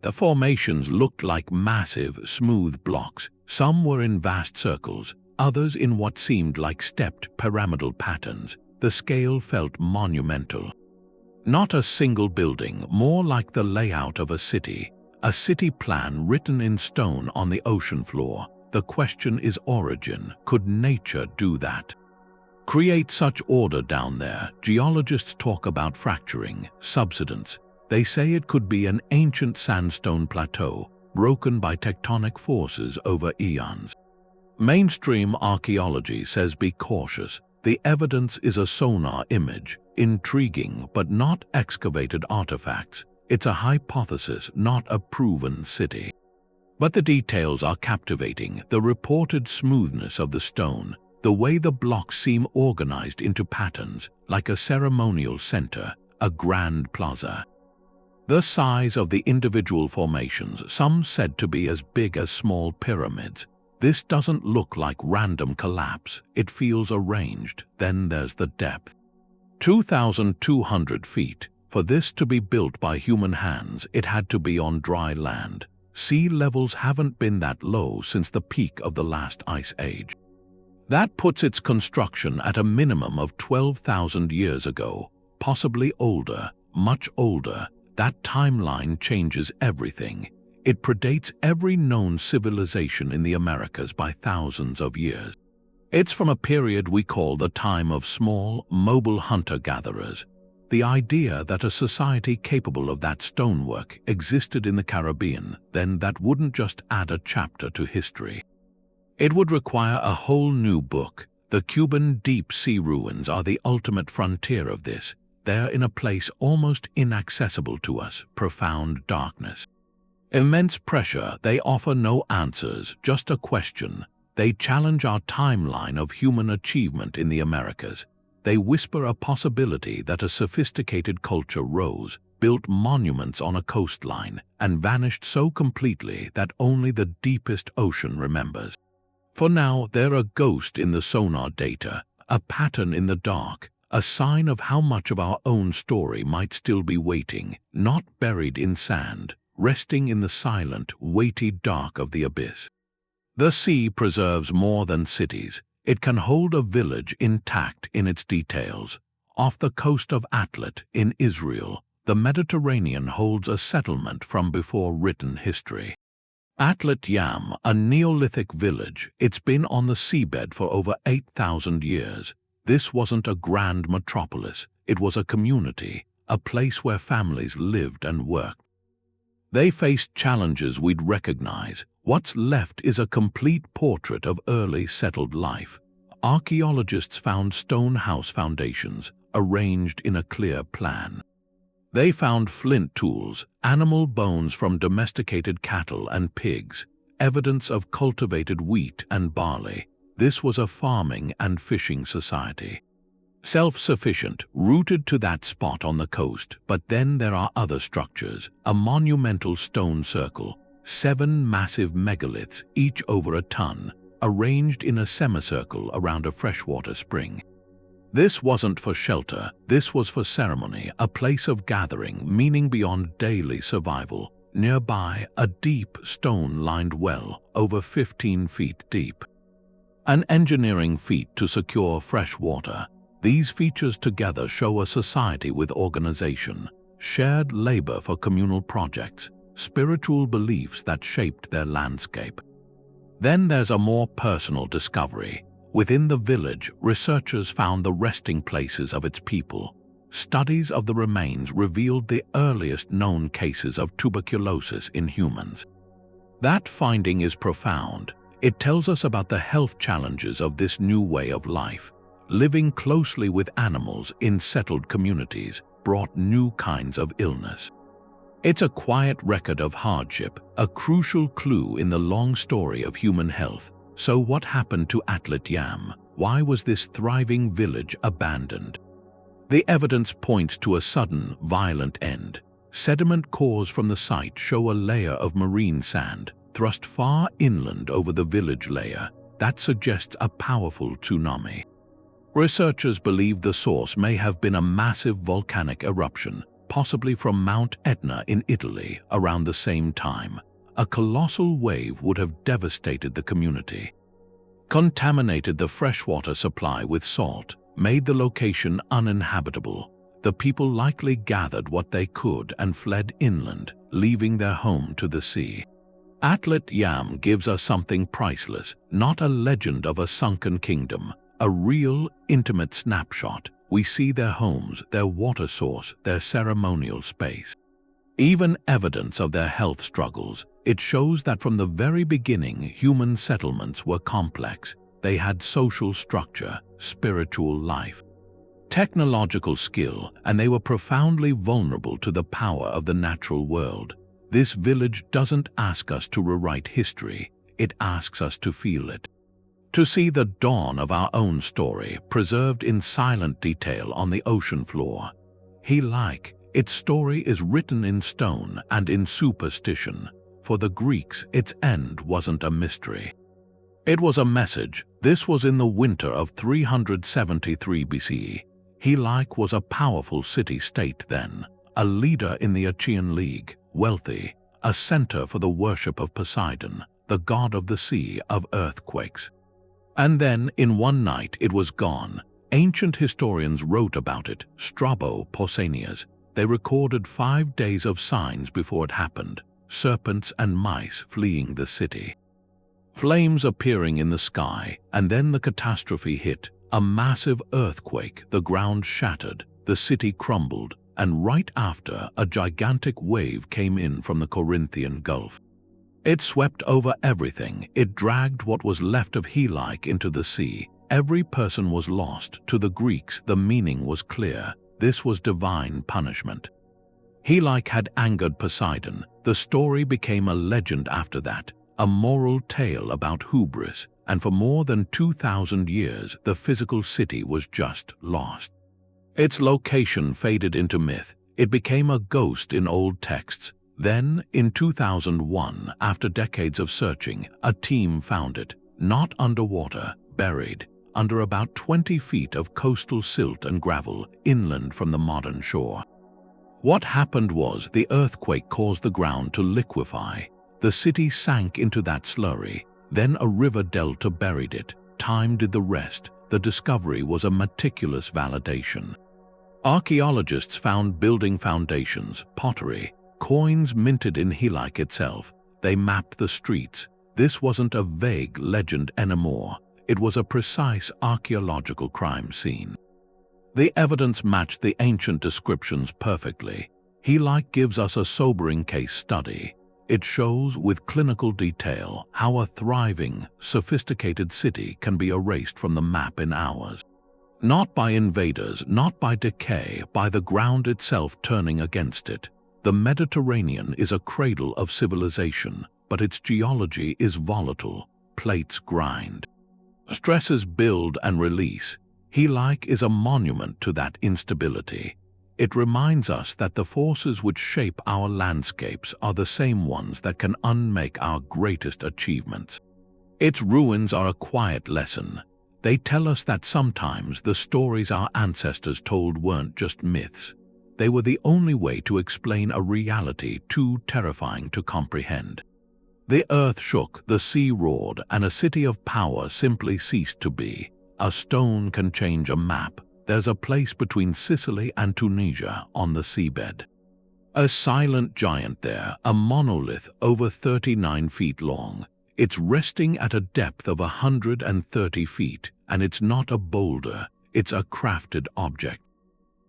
A: The formations looked like massive, smooth blocks. Some were in vast circles, others in what seemed like stepped pyramidal patterns. The scale felt monumental. Not a single building, more like the layout of a city plan written in stone on the ocean floor. The question is origin. Could nature do that? Create such order down there? Geologists talk about fracturing, subsidence. They say it could be an ancient sandstone plateau, broken by tectonic forces over eons. Mainstream archaeology says be cautious. The evidence is a sonar image, intriguing but not excavated artifacts. It's a hypothesis, not a proven city. But the details are captivating. The reported smoothness of the stone, the way the blocks seem organized into patterns, like a ceremonial center, a grand plaza. The size of the individual formations, some said to be as big as small pyramids. This doesn't look like random collapse. It feels arranged. Then there's the depth. 2,200 feet. For this to be built by human hands, it had to be on dry land. Sea levels haven't been that low since the peak of the last ice age. That puts its construction at a minimum of 12,000 years ago, possibly older, much older. That timeline changes everything. It predates every known civilization in the Americas by thousands of years. It's from a period we call the time of small, mobile hunter-gatherers. The idea that a society capable of that stonework existed in the Caribbean, then that wouldn't just add a chapter to history. It would require a whole new book. The Cuban deep-sea ruins are the ultimate frontier of this. They're in a place almost inaccessible to us, profound darkness. Immense pressure, they offer no answers, just a question. They challenge our timeline of human achievement in the Americas. They whisper a possibility that a sophisticated culture rose, built monuments on a coastline, and vanished so completely that only the deepest ocean remembers. For now, they're a ghost in the sonar data, a pattern in the dark, a sign of how much of our own story might still be waiting, not buried in sand, resting in the silent, weighty dark of the abyss. The sea preserves more than cities. It can hold a village intact in its details. Off the coast of Atlit, in Israel, the Mediterranean holds a settlement from before written history. Atlit Yam, a Neolithic village, it's been on the seabed for over 8,000 years. This wasn't a grand metropolis, it was a community, a place where families lived and worked. They faced challenges we'd recognize. What's left is a complete portrait of early settled life. Archaeologists found stone house foundations, arranged in a clear plan. They found flint tools, animal bones from domesticated cattle and pigs, evidence of cultivated wheat and barley. This was a farming and fishing society. Self-sufficient, rooted to that spot on the coast, but then there are other structures. A monumental stone circle, 7 massive megaliths, each over a ton, arranged in a semicircle around a freshwater spring. This wasn't for shelter, this was for ceremony, a place of gathering, meaning beyond daily survival. Nearby, a deep, stone-lined well, over 15 feet deep. An engineering feat to secure fresh water. These features together show a society with organization, shared labor for communal projects, spiritual beliefs that shaped their landscape. Then there's a more personal discovery. Within the village, researchers found the resting places of its people. Studies of the remains revealed the earliest known cases of tuberculosis in humans. That finding is profound. It tells us about the health challenges of this new way of life. Living closely with animals in settled communities brought new kinds of illness. It's a quiet record of hardship, a crucial clue in the long story of human health. So what happened to Atlit Yam? Why was this thriving village abandoned? The evidence points to a sudden, violent end. Sediment cores from the site show a layer of marine sand thrust far inland over the village layer. That suggests a powerful tsunami. Researchers believe the source may have been a massive volcanic eruption, possibly from Mount Etna in Italy around the same time. A colossal wave would have devastated the community, contaminated the freshwater supply with salt, made the location uninhabitable. The people likely gathered what they could and fled inland, leaving their home to the sea. Atlit Yam gives us something priceless, not a legend of a sunken kingdom, a real, intimate snapshot. We see their homes, their water source, their ceremonial space. Even evidence of their health struggles. It shows that from the very beginning, human settlements were complex. They had social structure, spiritual life, technological skill, and they were profoundly vulnerable to the power of the natural world. This village doesn't ask us to rewrite history, it asks us to feel it. To see the dawn of our own story preserved in silent detail on the ocean floor. Helike, its story is written in stone and in superstition. For the Greeks, its end wasn't a mystery. It was a message. This was in the winter of 373 BCE. Helike was a powerful city-state then, a leader in the Achaean League, wealthy, a center for the worship of Poseidon, the god of the sea, of earthquakes. And then, in one night, it was gone. Ancient historians wrote about it, Strabo, Pausanias. They recorded 5 days of signs before it happened, serpents and mice fleeing the city, flames appearing in the sky, and then the catastrophe hit, a massive earthquake. The ground shattered, the city crumbled, and right after, a gigantic wave came in from the Corinthian Gulf. It swept over everything. It dragged what was left of Helike into the sea. Every person was lost. To the Greeks, the meaning was clear. This was divine punishment. Helike had angered Poseidon. The story became a legend after that, a moral tale about hubris, and for more than 2,000 years, the physical city was just lost. Its location faded into myth. It became a ghost in old texts. Then, in 2001, after decades of searching, a team found it, not underwater, buried, under about 20 feet of coastal silt and gravel, inland from the modern shore. What happened was the earthquake caused the ground to liquefy. The city sank into that slurry. Then a river delta buried it. Time did the rest. The discovery was a meticulous validation. Archaeologists found building foundations, pottery, coins minted in Helike itself. They mapped the streets. This wasn't a vague legend anymore. It was a precise archaeological crime scene. The evidence matched the ancient descriptions perfectly. Helike gives us a sobering case study. It shows with clinical detail how a thriving, sophisticated city can be erased from the map in hours. Not by invaders, not by decay, by the ground itself turning against it. The Mediterranean is a cradle of civilization, but its geology is volatile. Plates grind. Stresses build and release. Helike is a monument to that instability. It reminds us that the forces which shape our landscapes are the same ones that can unmake our greatest achievements. Its ruins are a quiet lesson. They tell us that sometimes the stories our ancestors told weren't just myths. They were the only way to explain a reality too terrifying to comprehend. The earth shook, the sea roared, and a city of power simply ceased to be. A stone can change a map. There's a place between Sicily and Tunisia on the seabed. A silent giant there, a monolith over 39 feet long. It's resting at a depth of 130 feet, and it's not a boulder, it's a crafted object.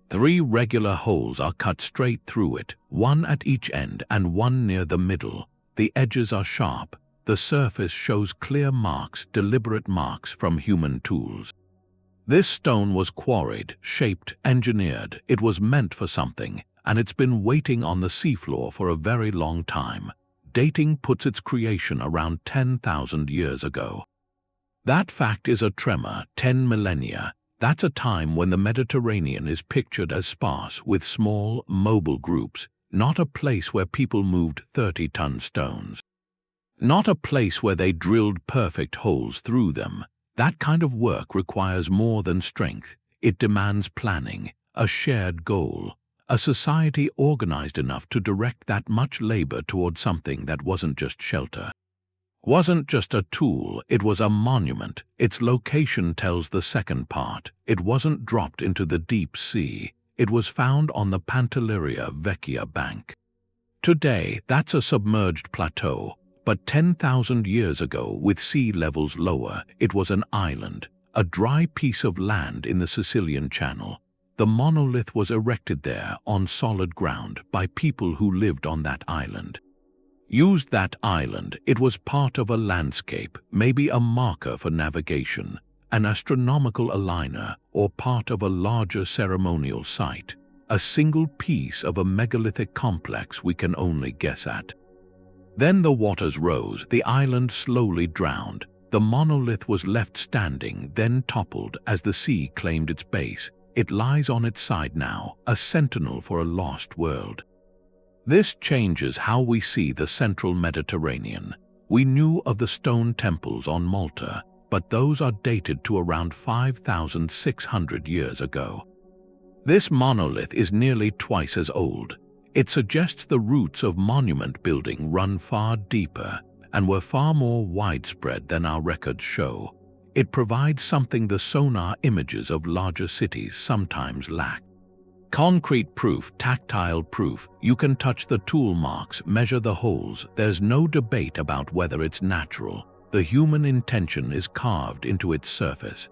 A: 3 regular holes are cut straight through it, one at each end and one near the middle. The edges are sharp. The surface shows clear marks, deliberate marks from human tools. This stone was quarried, shaped, engineered. It was meant for something, and it's been waiting on the seafloor for a very long time. Dating puts its creation around 10,000 years ago. That fact is a tremor, 10 millennia. That's a time when the Mediterranean is pictured as sparse with small, mobile groups, not a place where people moved 30-ton stones. Not a place where they drilled perfect holes through them. That kind of work requires more than strength. It demands planning, a shared goal, a society organized enough to direct that much labor toward something that wasn't just shelter. Wasn't just a tool, it was a monument. Its location tells the second part. It wasn't dropped into the deep sea. It was found on the Pantelleria Vecchia bank. Today, that's a submerged plateau. But 10,000 years ago, with sea levels lower, it was an island, a dry piece of land in the Sicilian Channel. The monolith was erected there on solid ground by people who lived on that island. Used that island, it was part of a landscape, maybe a marker for navigation, an astronomical aligner, or part of a larger ceremonial site, a single piece of a megalithic complex we can only guess at. Then the waters rose, the island slowly drowned. The monolith was left standing, then toppled as the sea claimed its base. It lies on its side now, a sentinel for a lost world. This changes how we see the central Mediterranean. We knew of the stone temples on Malta, but those are dated to around 5,600 years ago. This monolith is nearly twice as old. It suggests the roots of monument building run far deeper and were far more widespread than our records show. It provides something the sonar images of larger cities sometimes lack. Concrete proof, tactile proof. You can touch the tool marks, measure the holes. There's no debate about whether it's natural. The human intention is carved into its surface.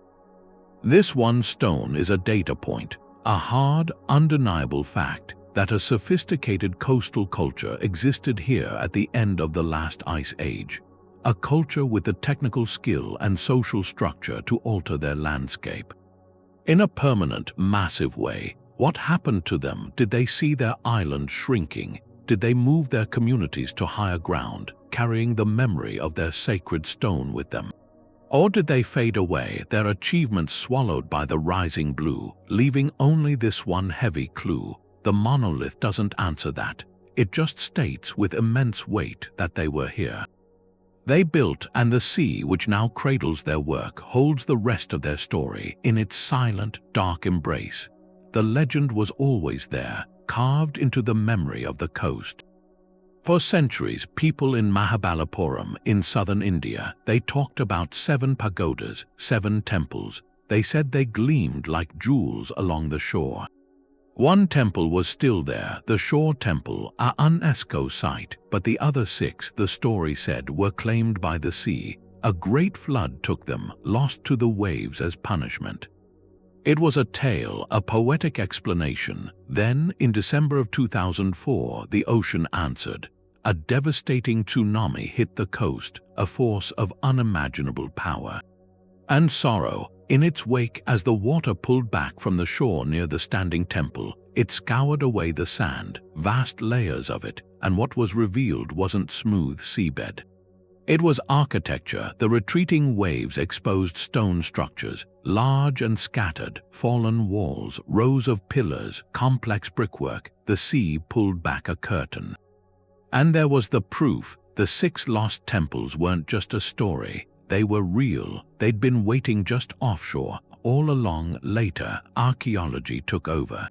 A: This one stone is a data point, A hard, undeniable fact that a sophisticated coastal culture existed here at the end of the last ice age, a culture with the technical skill and social structure to alter their landscape. In a permanent, massive way, what happened to them? Did they see their island shrinking? Did they move their communities to higher ground, carrying the memory of their sacred stone with them? Or did they fade away, their achievements swallowed by the rising blue, leaving only this one heavy clue? The monolith doesn't answer that. It just states with immense weight that they were here. They built, and the sea, which now cradles their work, holds the rest of their story in its silent, dark embrace. The legend was always there, carved into the memory of the coast. For centuries, people in Mahabalipuram in southern India, they talked about 7 pagodas, 7 temples. They said they gleamed like jewels along the shore. One temple was still there, the shore temple, a UNESCO site, but the other 6, the story said, were claimed by the sea. A great flood took them, lost to the waves as punishment. It was a tale, a poetic explanation. Then, in December of 2004, the ocean answered. A devastating tsunami hit the coast, a force of unimaginable power and sorrow. In its wake, as the water pulled back from the shore near the standing temple, it scoured away the sand, vast layers of it, and what was revealed wasn't smooth seabed. It was architecture. The retreating waves exposed stone structures, large and scattered, fallen walls, rows of pillars, complex brickwork. The sea pulled back a curtain. And there was the proof. The 6 lost temples weren't just a story. They were real. They'd been waiting just offshore. All along. Later, archaeology took over.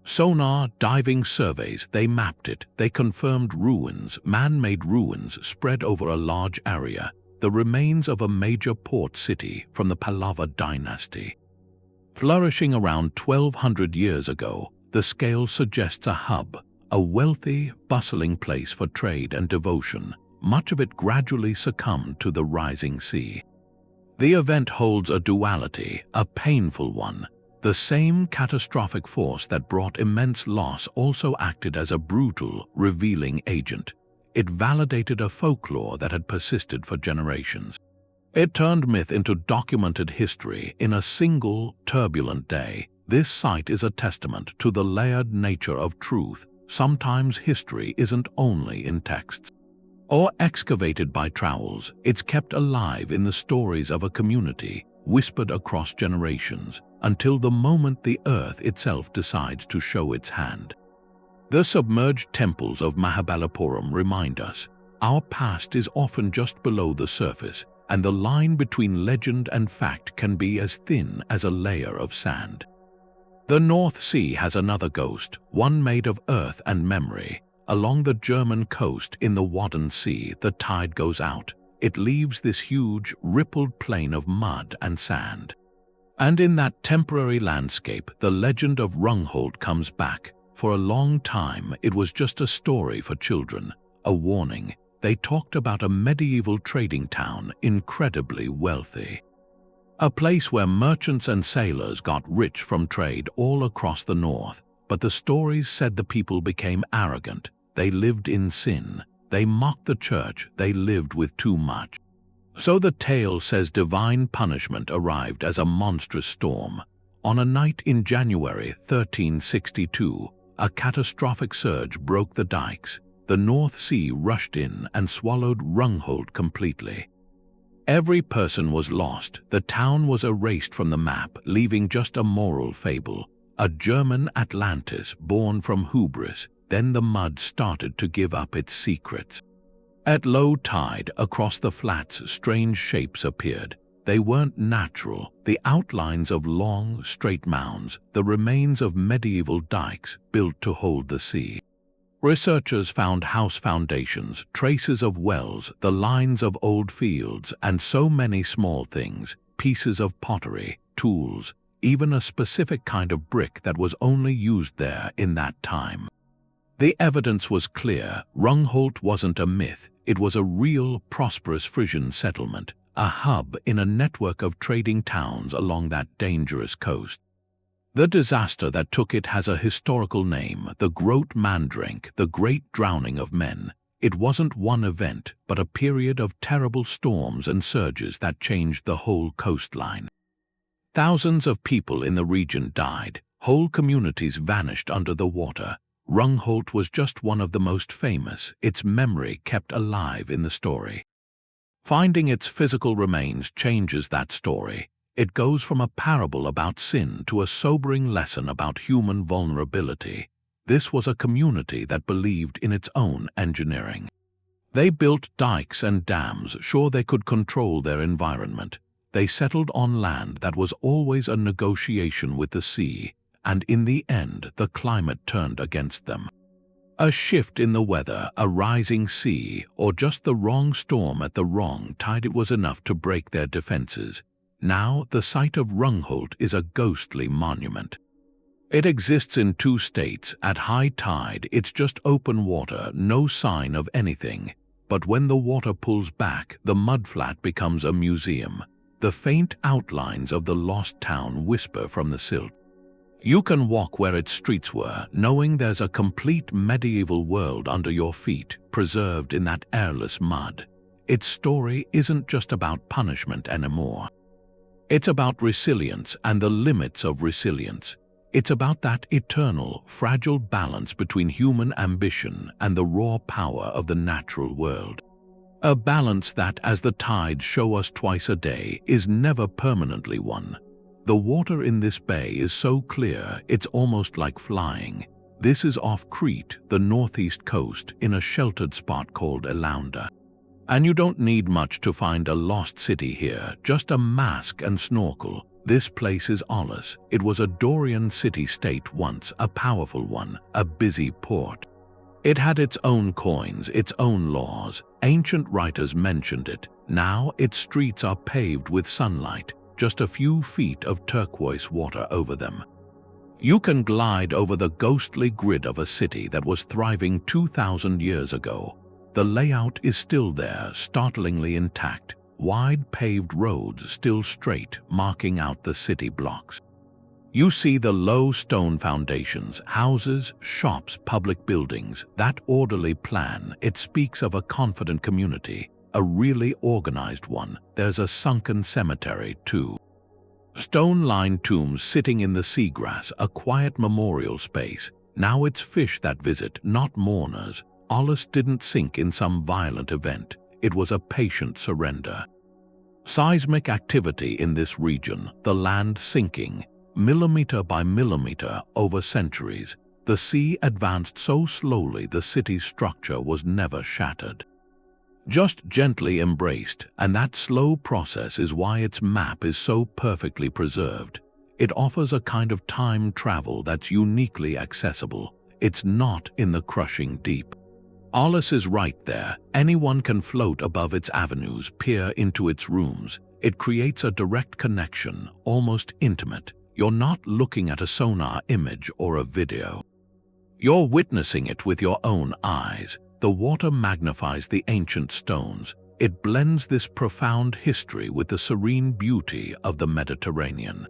A: Sonar, diving surveys, they mapped it. They confirmed ruins, man-made ruins spread over a large area, the remains of a major port city from the Pallava dynasty. Flourishing around 1200 years ago, the scale suggests a hub, a wealthy, bustling place for trade and devotion. Much of it gradually succumbed to the rising sea. The event holds a duality, a painful one. The same catastrophic force that brought immense loss also acted as a brutal, revealing agent. It validated a folklore that had persisted for generations. It turned myth into documented history in a single, turbulent day. This site is a testament to the layered nature of truth. Sometimes history isn't only in texts or excavated by trowels. It's kept alive in the stories of a community, whispered across generations, until the moment the earth itself decides to show its hand. The submerged temples of Mahabalipuram remind us, our past is often just below the surface, and the line between legend and fact can be as thin as a layer of sand. The North Sea has another ghost, one made of earth and memory. Along the German coast in the Wadden Sea, the tide goes out. It leaves this huge, rippled plain of mud and sand. And in that temporary landscape, the legend of Rungholt comes back. For a long time, it was just a story for children, a warning. They talked about a medieval trading town, incredibly wealthy. A place where merchants and sailors got rich from trade all across the north. But the stories said the people became arrogant. They lived in sin. They mocked the church. They lived with too much. So the tale says divine punishment arrived as a monstrous storm. On a night in January 1362, a catastrophic surge broke the dikes. The North Sea rushed in and swallowed Rungholt completely. Every person was lost. The town was erased from the map, leaving just a moral fable. A German Atlantis born from hubris. Then the mud started to give up its secrets. At low tide, across the flats, strange shapes appeared. They weren't natural. The outlines of long, straight mounds, the remains of medieval dikes built to hold the sea. Researchers found house foundations, traces of wells, the lines of old fields, and so many small things, pieces of pottery, tools, even a specific kind of brick that was only used there in that time. The evidence was clear. Rungholt wasn't a myth. It was a real, prosperous Frisian settlement, a hub in a network of trading towns along that dangerous coast. The disaster that took it has a historical name, the Groot Mandrink, the Great Drowning of Men. It wasn't one event, but a period of terrible storms and surges that changed the whole coastline. Thousands of people in the region died. Whole communities vanished under the water. Rungholt was just one of the most famous, its memory kept alive in the story. Finding its physical remains changes that story. It goes from a parable about sin to a sobering lesson about human vulnerability. This was a community that believed in its own engineering. They built dikes and dams, sure they could control their environment. They settled on land that was always a negotiation with the sea, and in the end the climate turned against them. A shift in the weather, a rising sea, or just the wrong storm at the wrong tide, it was enough to break their defenses. Now the site of Rungholt is a ghostly monument. It exists in 2 states. At high tide, it's just open water, no sign of anything. But when the water pulls back, the mudflat becomes a museum. The faint outlines of the lost town whisper from the silt. You can walk where its streets were, knowing there's a complete medieval world under your feet, preserved in that airless mud. Its story isn't just about punishment anymore. It's about resilience and the limits of resilience. It's about that eternal, fragile balance between human ambition and the raw power of the natural world. A balance that, as the tides show us twice a day, is never permanently one. The water in this bay is so clear, it's almost like flying. This is off Crete, the northeast coast, in a sheltered spot called Elaunda. And you don't need much to find a lost city here, just a mask and snorkel. This place is Aulis. It was a Dorian city-state once, a powerful one, a busy port. It had its own coins, its own laws. Ancient writers mentioned it. Now its streets are paved with sunlight, just a few feet of turquoise water over them. You can glide over the ghostly grid of a city that was thriving 2,000 years ago. The layout is still there, startlingly intact. Wide paved roads still straight, marking out the city blocks. You see the low stone foundations, houses, shops, public buildings. That orderly plan, it speaks of a confident community, a really organized one. There's a sunken cemetery, too. Stone-lined tombs sitting in the seagrass, a quiet memorial space. Now it's fish that visit, not mourners. Aulis didn't sink in some violent event. It was a patient surrender. Seismic activity in this region, the land sinking, millimeter by millimeter over centuries. The sea advanced so slowly the city's structure was never shattered. Just gently embraced, and that slow process is why its map is so perfectly preserved. It offers a kind of time travel that's uniquely accessible. It's not in the crushing deep. Aulis is right there. Anyone can float above its avenues, peer into its rooms. It creates a direct connection, almost intimate. You're not looking at a sonar image or a video. You're witnessing it with your own eyes. The water magnifies the ancient stones. It blends this profound history with the serene beauty of the Mediterranean.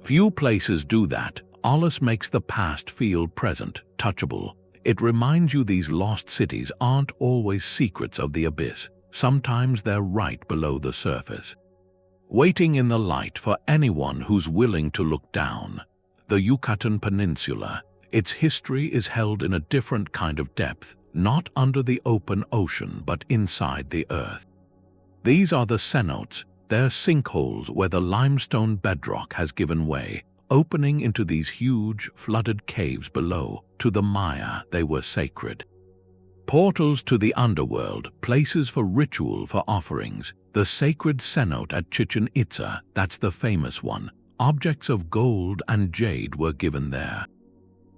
A: Few places do that. Aulis makes the past feel present, touchable. It reminds you these lost cities aren't always secrets of the abyss. Sometimes they're right below the surface, waiting in the light for anyone who's willing to look down. The Yucatan Peninsula, its history is held in a different kind of depth, not under the open ocean but inside the earth. These are the cenotes. They're sinkholes where the limestone bedrock has given way, opening into these huge, flooded caves below. To the Maya, they were sacred. Portals to the underworld, places for ritual, for offerings. The sacred cenote at Chichen Itza, that's the famous one. Objects of gold and jade were given there.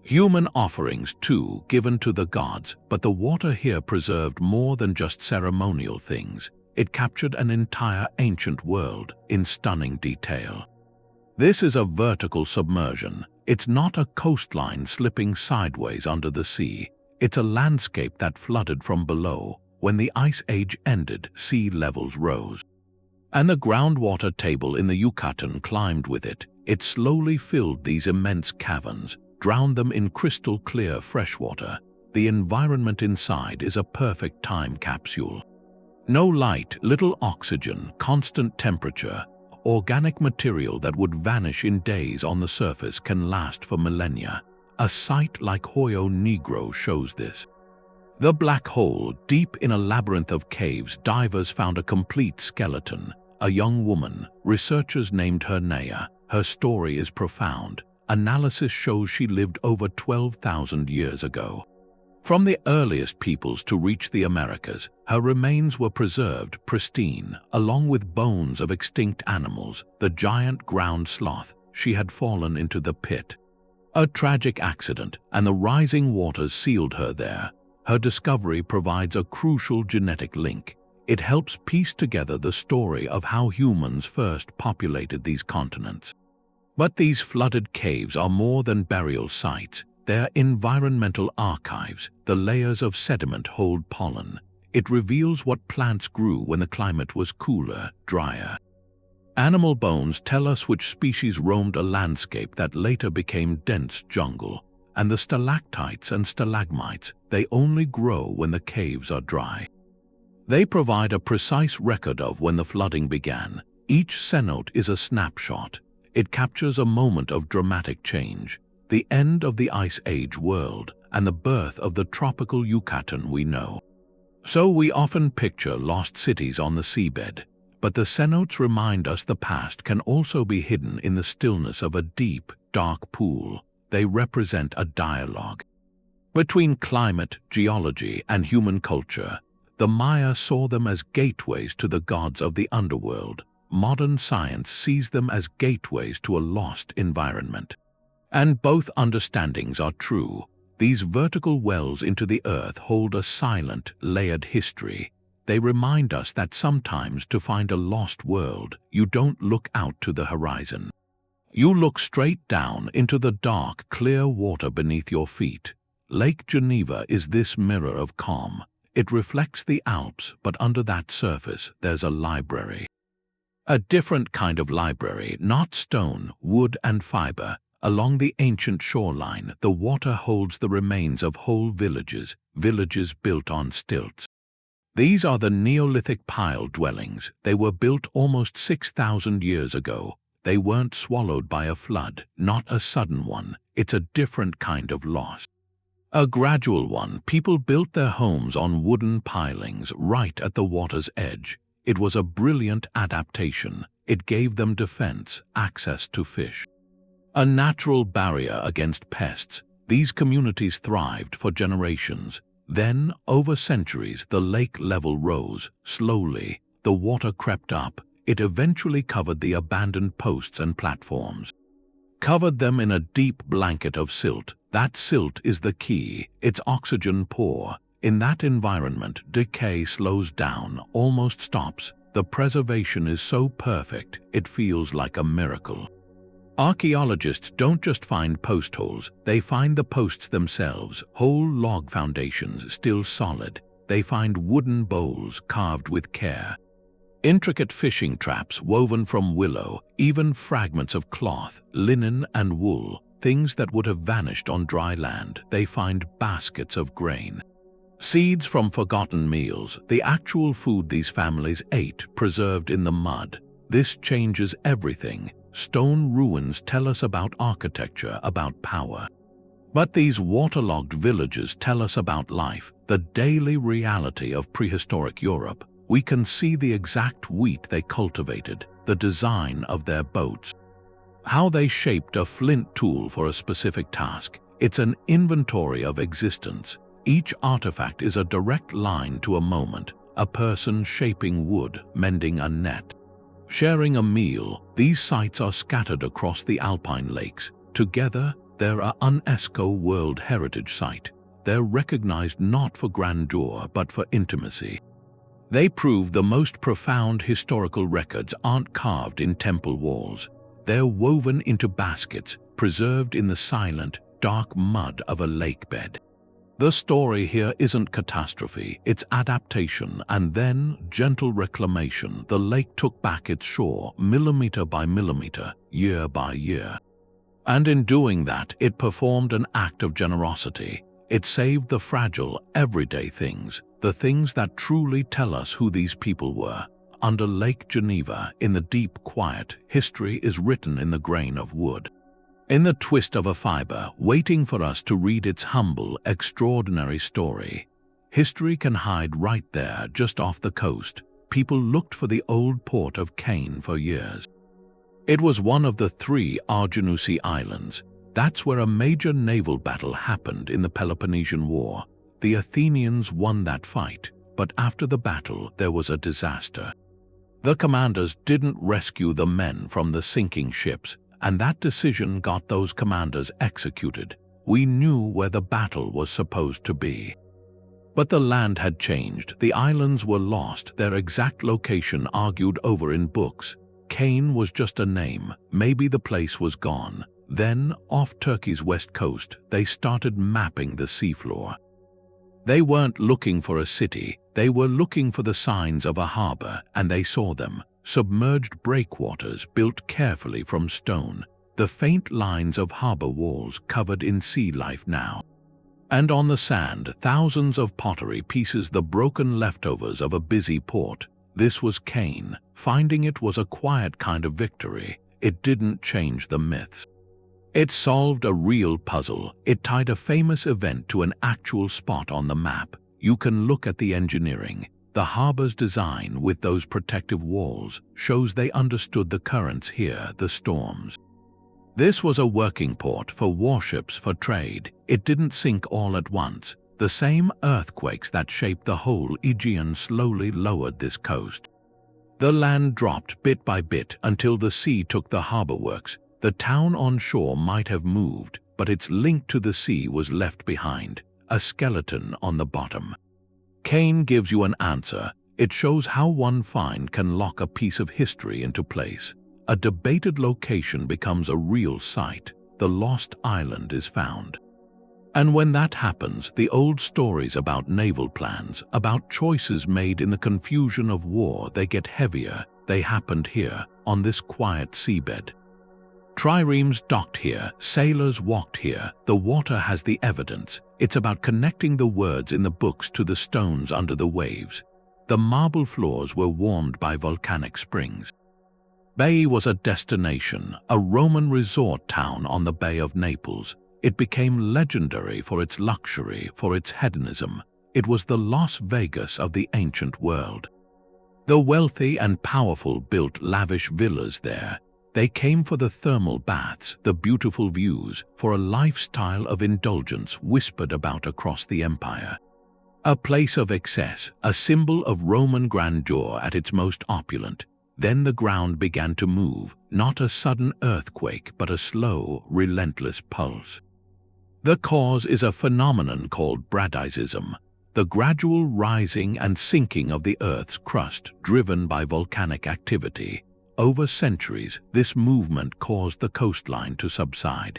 A: Human offerings, too, given to the gods, but the water here preserved more than just ceremonial things. It captured an entire ancient world in stunning detail. This is a vertical submersion. It's not a coastline slipping sideways under the sea. It's a landscape that flooded from below. When the Ice Age ended, sea levels rose, and the groundwater table in the Yucatan climbed with it. It slowly filled these immense caverns, drowned them in crystal-clear freshwater. The environment inside is a perfect time capsule. No light, little oxygen, constant temperature. Organic material that would vanish in days on the surface can last for millennia. A site like Hoyo Negro shows this. The black hole, deep in a labyrinth of caves, divers found a complete skeleton. A young woman, researchers named her Nea. Her story is profound. Analysis shows she lived over 12,000 years ago. From the earliest peoples to reach the Americas, her remains were preserved pristine, along with bones of extinct animals. The giant ground sloth, she had fallen into the pit. A tragic accident, and the rising waters sealed her there. Her discovery provides a crucial genetic link. It helps piece together the story of how humans first populated these continents. But these flooded caves are more than burial sites. They're environmental archives. The layers of sediment hold pollen. It reveals what plants grew when the climate was cooler, drier. Animal bones tell us which species roamed a landscape that later became dense jungle. And the stalactites and stalagmites, they only grow when the caves are dry. They provide a precise record of when the flooding began. Each cenote is a snapshot. It captures a moment of dramatic change. The end of the Ice Age world, and the birth of the tropical Yucatan we know. So we often picture lost cities on the seabed, but the cenotes remind us the past can also be hidden in the stillness of a deep, dark pool. They represent a dialogue between climate, geology, and human culture. The Maya saw them as gateways to the gods of the underworld. Modern science sees them as gateways to a lost environment. And both understandings are true. These vertical wells into the earth hold a silent, layered history. They remind us that sometimes to find a lost world, you don't look out to the horizon. You look straight down into the dark, clear water beneath your feet. Lake Geneva is this mirror of calm. It reflects the Alps, but under that surface, there's a library. A different kind of library, not stone, wood, and fiber. Along the ancient shoreline, the water holds the remains of whole villages, villages built on stilts. These are the Neolithic pile dwellings. They were built almost 6,000 years ago. They weren't swallowed by a flood, not a sudden one. It's a different kind of loss. A gradual one. People built their homes on wooden pilings right at the water's edge. It was a brilliant adaptation. It gave them defense, access to fish. A natural barrier against pests. These communities thrived for generations. Then, over centuries, the lake level rose. Slowly, the water crept up. It eventually covered the abandoned posts and platforms. Covered them in a deep blanket of silt. That silt is the key. It's oxygen poor. In that environment, decay slows down, almost stops. The preservation is so perfect, it feels like a miracle. Archaeologists don't just find post holes, they find the posts themselves, whole log foundations still solid. They find wooden bowls carved with care. Intricate fishing traps woven from willow, even fragments of cloth, linen and wool, things that would have vanished on dry land. They find baskets of grain. Seeds from forgotten meals, the actual food these families ate, preserved in the mud. This changes everything. Stone ruins tell us about architecture, about power. But these waterlogged villages tell us about life, the daily reality of prehistoric Europe. We can see the exact wheat they cultivated, the design of their boats, how they shaped a flint tool for a specific task. It's an inventory of existence. Each artifact is a direct line to a moment, a person shaping wood, mending a net, sharing a meal. These sites are scattered across the alpine lakes. Together, they're a UNESCO World Heritage Site. They're recognized not for grandeur, but for intimacy. They prove the most profound historical records aren't carved in temple walls. They're woven into baskets, preserved in the silent, dark mud of a lake bed. The story here isn't catastrophe, it's adaptation and then gentle reclamation. The lake took back its shore millimeter by millimeter, year by year. And in doing that, it performed an act of generosity. It saved the fragile, everyday things, the things that truly tell us who these people were. Under Lake Geneva, in the deep quiet, history is written in the grain of wood. In the twist of a fiber, waiting for us to read its humble, extraordinary story. History can hide right there, just off the coast. People looked for the old port of Caen for years. It was one of the 3 Arginusi islands. That's where a major naval battle happened in the Peloponnesian War. The Athenians won that fight, but after the battle there was a disaster. The commanders didn't rescue the men from the sinking ships, and that decision got those commanders executed. We knew where the battle was supposed to be. But the land had changed, the islands were lost, their exact location argued over in books. Caen was just a name, maybe the place was gone. Then, off Turkey's west coast, they started mapping the seafloor. They weren't looking for a city, they were looking for the signs of a harbor, and they saw them. Submerged breakwaters built carefully from stone, the faint lines of harbor walls covered in sea life now. And on the sand, thousands of pottery pieces, the broken leftovers of a busy port. This was Caen. Finding it was a quiet kind of victory. It didn't change the myths. It solved a real puzzle. It tied a famous event to an actual spot on the map. You can look at the engineering. The harbor's design with those protective walls shows they understood the currents here, the storms. This was a working port for warships, for trade. It didn't sink all at once. The same earthquakes that shaped the whole Aegean slowly lowered this coast. The land dropped bit by bit until the sea took the harbor works. The town on shore might have moved, but its link to the sea was left behind, a skeleton on the bottom. Caen gives you an answer. It shows how one find can lock a piece of history into place. A debated location becomes a real site. The lost island is found. And when that happens, the old stories about naval plans, about choices made in the confusion of war, they get heavier. They happened here, on this quiet seabed. Triremes docked here, sailors walked here. The water has the evidence. It's about connecting the words in the books to the stones under the waves. The marble floors were warmed by volcanic springs. Baiae was a destination, a Roman resort town on the Bay of Naples. It became legendary for its luxury, for its hedonism. It was the Las Vegas of the ancient world. The wealthy and powerful built lavish villas there. They came for the thermal baths, the beautiful views, for a lifestyle of indulgence whispered about across the empire. A place of excess, a symbol of Roman grandeur at its most opulent. Then the ground began to move, not a sudden earthquake, but a slow, relentless pulse. The cause is a phenomenon called bradysism, the gradual rising and sinking of the Earth's crust driven by volcanic activity. Over centuries, this movement caused the coastline to subside.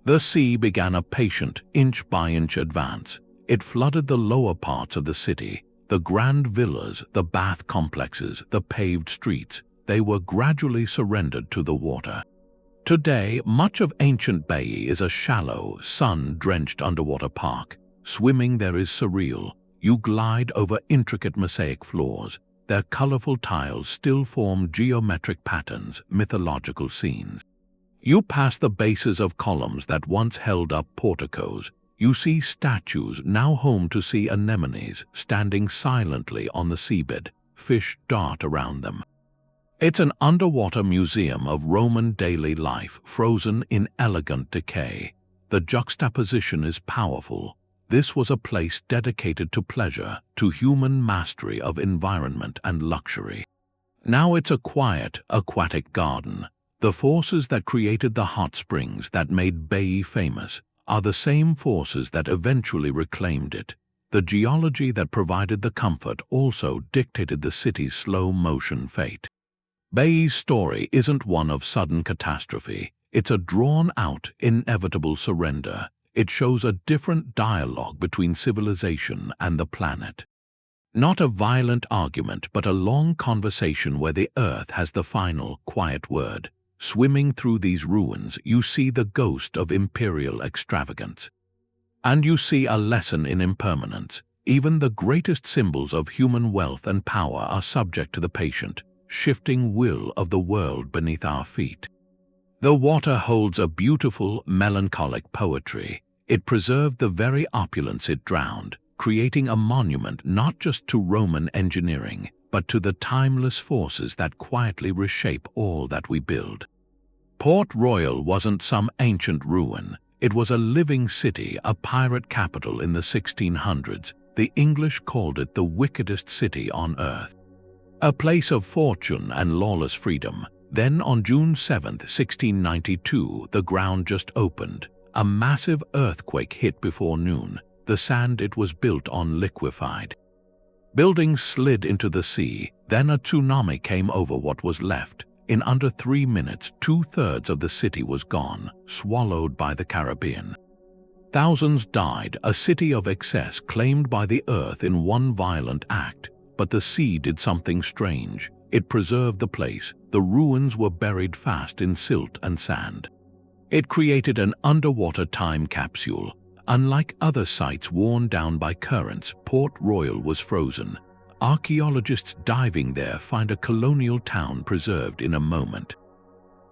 A: The sea began a patient, inch-by-inch advance. It flooded the lower parts of the city. The grand villas, the bath complexes, the paved streets, they were gradually surrendered to the water. Today, much of ancient Baiae is a shallow, sun-drenched underwater park. Swimming there is surreal. You glide over intricate mosaic floors. Their colorful tiles still form geometric patterns, mythological scenes. You pass the bases of columns that once held up porticos. You see statues now home to sea anemones standing silently on the seabed. Fish dart around them. It's an underwater museum of Roman daily life frozen in elegant decay. The juxtaposition is powerful. This was a place dedicated to pleasure, to human mastery of environment and luxury. Now it's a quiet, aquatic garden. The forces that created the hot springs that made Baiae famous are the same forces that eventually reclaimed it. The geology that provided the comfort also dictated the city's slow-motion fate. Baiae's story isn't one of sudden catastrophe. It's a drawn-out, inevitable surrender. It shows a different dialogue between civilization and the planet. Not a violent argument, but a long conversation where the earth has the final, quiet word. Swimming through these ruins, you see the ghost of imperial extravagance. And you see a lesson in impermanence. Even the greatest symbols of human wealth and power are subject to the patient, shifting will of the world beneath our feet. The water holds a beautiful, melancholic poetry. It preserved the very opulence it drowned, creating a monument not just to Roman engineering, but to the timeless forces that quietly reshape all that we build. Port Royal wasn't some ancient ruin. It was a living city, a pirate capital in the 1600s. The English called it the wickedest city on earth. A place of fortune and lawless freedom. Then on June 7, 1692, the ground just opened. A massive earthquake hit before noon. The sand it was built on liquefied. Buildings slid into the sea. Then a tsunami came over what was left. In under 3 minutes, 2/3 of the city was gone, swallowed by the Caribbean. Thousands died, a city of excess claimed by the earth in one violent act. But the sea did something strange. It preserved the place. The ruins were buried fast in silt and sand. It created an underwater time capsule. Unlike other sites worn down by currents, Port Royal was frozen. Archaeologists diving there find a colonial town preserved in a moment.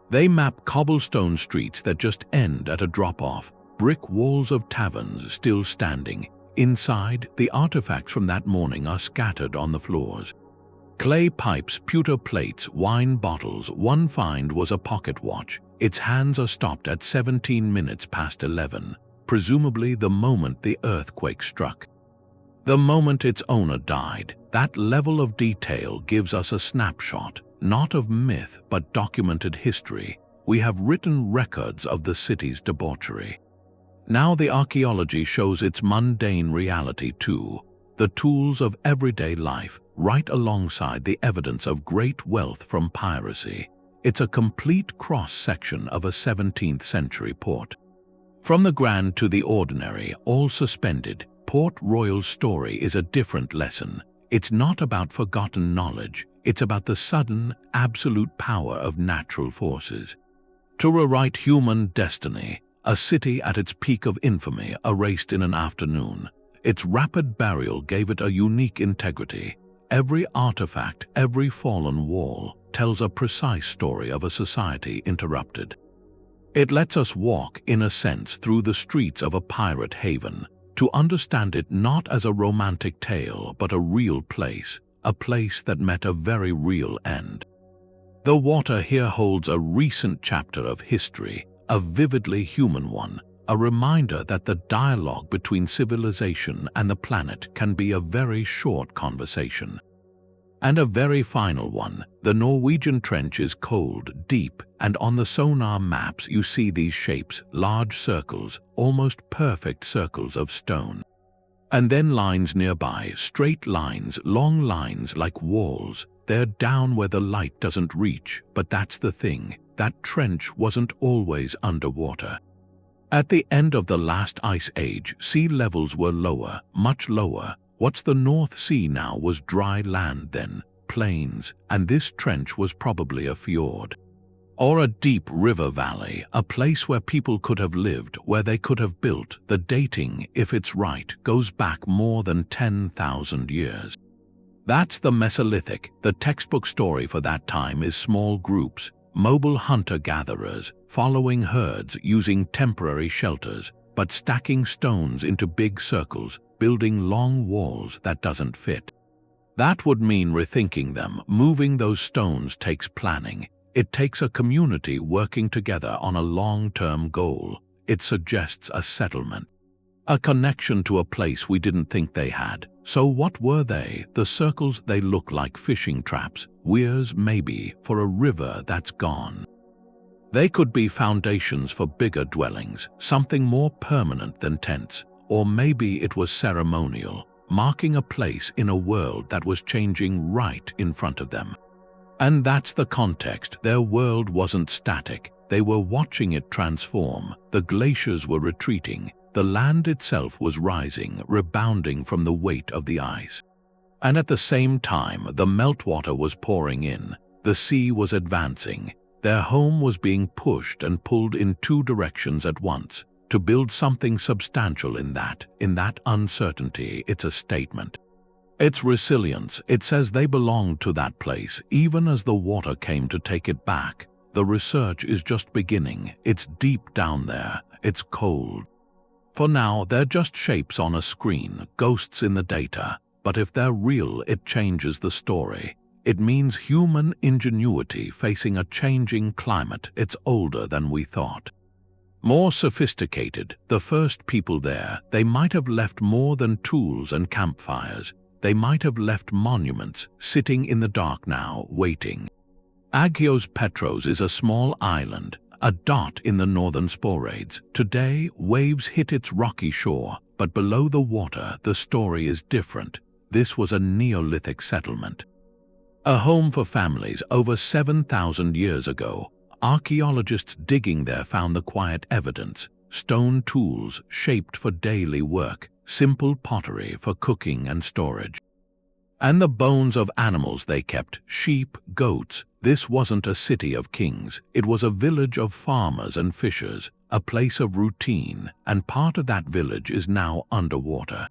A: They map cobblestone streets that just end at a drop-off, brick walls of taverns still standing. Inside, the artifacts from that morning are scattered on the floors. Clay pipes, pewter plates, wine bottles. One find was a pocket watch. Its hands are stopped at 17 minutes past 11, presumably the moment the earthquake struck. The moment its owner died. That level of detail gives us a snapshot, not of myth but documented history. We have written records of the city's debauchery. Now the archaeology shows its mundane reality too, the tools of everyday life, right alongside the evidence of great wealth from piracy. It's a complete cross-section of a 17th century port. From the grand to the ordinary, all suspended, Port Royal's story is a different lesson. It's not about forgotten knowledge, it's about the sudden, absolute power of natural forces. To rewrite human destiny, a city at its peak of infamy erased in an afternoon. Its rapid burial gave it a unique integrity. Every artifact, every fallen wall, tells a precise story of a society interrupted. It lets us walk, in a sense, through the streets of a pirate haven, to understand it not as a romantic tale, but a real place, a place that met a very real end. The water here holds a recent chapter of history, a vividly human one, a reminder that the dialogue between civilization and the planet can be a very short conversation. And a very final one. The Norwegian Trench is cold, deep, and on the sonar maps you see these shapes, large circles, almost perfect circles of stone. And then lines nearby, straight lines, long lines like walls. They're down where the light doesn't reach, but that's the thing, that trench wasn't always underwater. At the end of the last ice age, sea levels were lower, much lower. What's the North Sea now was dry land then, plains, and this trench was probably a fjord. Or a deep river valley, a place where people could have lived, where they could have built. The dating, if it's right, goes back more than 10,000 years. That's the Mesolithic. The textbook story for that time is small groups, mobile hunter-gatherers, following herds using temporary shelters, but stacking stones into big circles, building long walls that doesn't fit. That would mean rethinking them. Moving those stones takes planning. It takes a community working together on a long-term goal. It suggests a settlement, a connection to a place we didn't think they had. So what were they? The circles, they look like fishing traps, weirs maybe, for a river that's gone. They could be foundations for bigger dwellings, something more permanent than tents. Or maybe it was ceremonial, marking a place in a world that was changing right in front of them. And that's the context. Their world wasn't static. They were watching it transform. The glaciers were retreating. the land itself was rising, rebounding from the weight of the ice. And at the same time, the meltwater was pouring in, the sea was advancing, their home was being pushed and pulled in two directions at once. To build something substantial in that uncertainty, it's a statement. It's resilience. It says they belonged to that place, even as the water came to take it back. The research is just beginning. It's deep down there. It's cold. For now, they're just shapes on a screen, ghosts in the data. But if they're real, it changes the story. It means human ingenuity facing a changing climate. It's older than we thought. More sophisticated, the first people there, they might have left more than tools and campfires. They might have left monuments, sitting in the dark now, waiting. Agios Petros is a small island, a dot in the northern Sporades. Today, waves hit its rocky shore, but below the water, the story is different. This was a Neolithic settlement. A home for families over 7,000 years ago. Archaeologists digging there found the quiet evidence: stone tools shaped for daily work, simple pottery for cooking and storage. And the bones of animals they kept, sheep, goats. This wasn't a city of kings, it was a village of farmers and fishers, a place of routine, and part of that village is now underwater.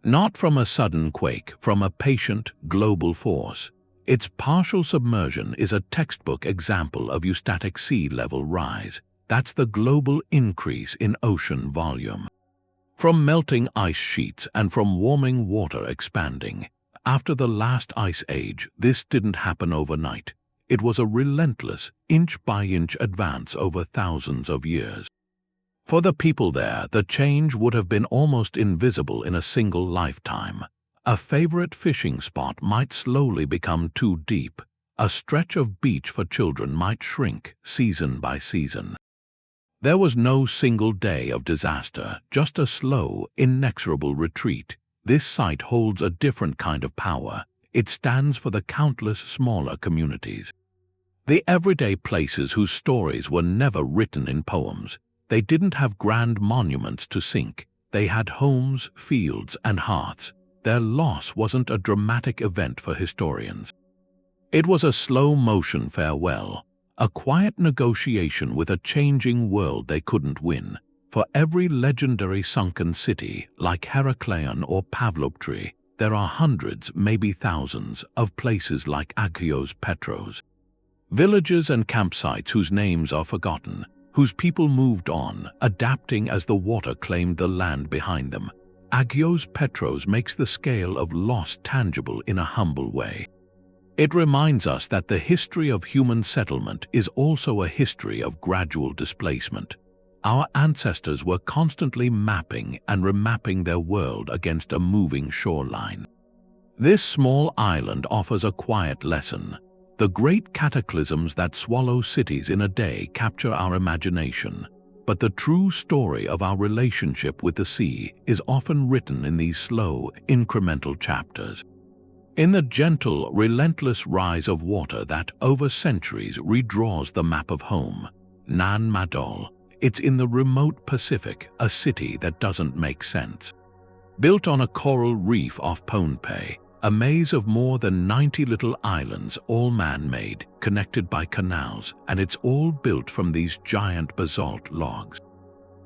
A: Not from a sudden quake, from a patient, global force. Its partial submersion is a textbook example of eustatic sea level rise. That's the global increase in ocean volume. From melting ice sheets and from warming water expanding. After the last ice age, this didn't happen overnight. It was a relentless, inch-by-inch advance over thousands of years. For the people there, the change would have been almost invisible in a single lifetime. A favorite fishing spot might slowly become too deep. A stretch of beach for children might shrink season by season. There was no single day of disaster, just a slow, inexorable retreat. This site holds a different kind of power. It stands for the countless smaller communities. The everyday places whose stories were never written in poems. They didn't have grand monuments to sink. They had homes, fields, and hearths. Their loss wasn't a dramatic event for historians. It was a slow-motion farewell, a quiet negotiation with a changing world they couldn't win. For every legendary sunken city, like Heracleion or Pavlopetri, there are hundreds, maybe thousands, of places like Agios Petros. Villages and campsites whose names are forgotten, whose people moved on, adapting as the water claimed the land behind them. Agios Petros makes the scale of loss tangible in a humble way. It reminds us that the history of human settlement is also a history of gradual displacement. Our ancestors were constantly mapping and remapping their world against a moving shoreline. This small island offers a quiet lesson. The great cataclysms that swallow cities in a day capture our imagination. But the true story of our relationship with the sea is often written in these slow, incremental chapters. In the gentle, relentless rise of water that, over centuries, redraws the map of home. Nan Madol. It's in the remote Pacific, a city that doesn't make sense. Built on a coral reef off Pohnpei, a maze of more than 90 little islands, all man-made, connected by canals, and it's all built from these giant basalt logs.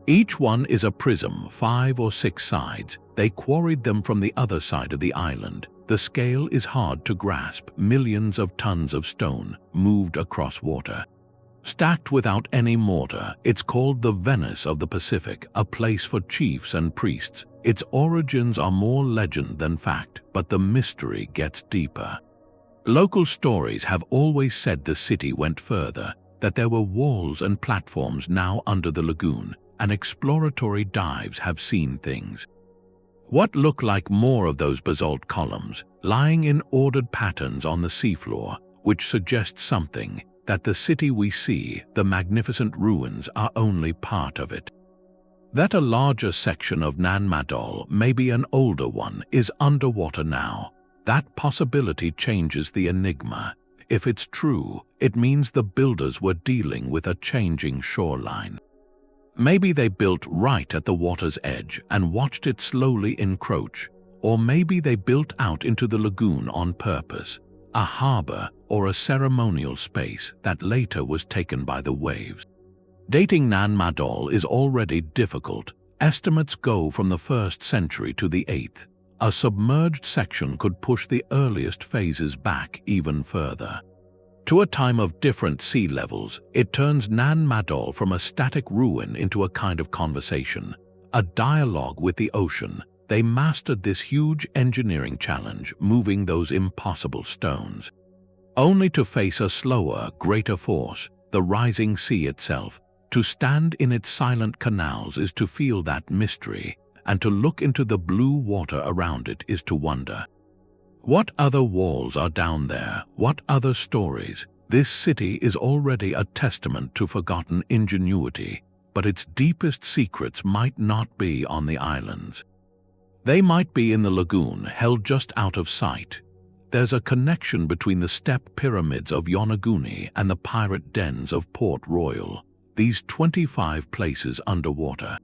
A: Each one is a prism, 5 or 6 sides. They quarried them from the other side of the island. The scale is hard to grasp. Millions of tons of stone moved across water. Stacked without any mortar, it's called the Venice of the Pacific, a place for chiefs and priests. Its origins are more legend than fact, but the mystery gets deeper. Local stories have always said the city went further, that there were walls and platforms now under the lagoon, and exploratory dives have seen things. What look like more of those basalt columns, lying in ordered patterns on the seafloor, which suggests something, that the city we see, the magnificent ruins, are only part of it. That a larger section of Nan Madol, maybe an older one, is underwater now. That possibility changes the enigma. If it's true, it means the builders were dealing with a changing shoreline. Maybe they built right at the water's edge and watched it slowly encroach, or maybe they built out into the lagoon on purpose, a harbor or a ceremonial space that later was taken by the waves. Dating Nan Madol is already difficult. Estimates go from the 1st century to the 8th. A submerged section could push the earliest phases back even further. To a time of different sea levels, it turns Nan Madol from a static ruin into a kind of conversation, a dialogue with the ocean. They mastered this huge engineering challenge, moving those impossible stones, only to face a slower, greater force, the rising sea itself. To stand in its silent canals is to feel that mystery, and to look into the blue water around it is to wonder. What other walls are down there? What other stories? This city is already a testament to forgotten ingenuity, but its deepest secrets might not be on the islands. They might be in the lagoon, held just out of sight. There's a connection between the step pyramids of Yonaguni and the pirate dens of Port Royal, these 25 places underwater.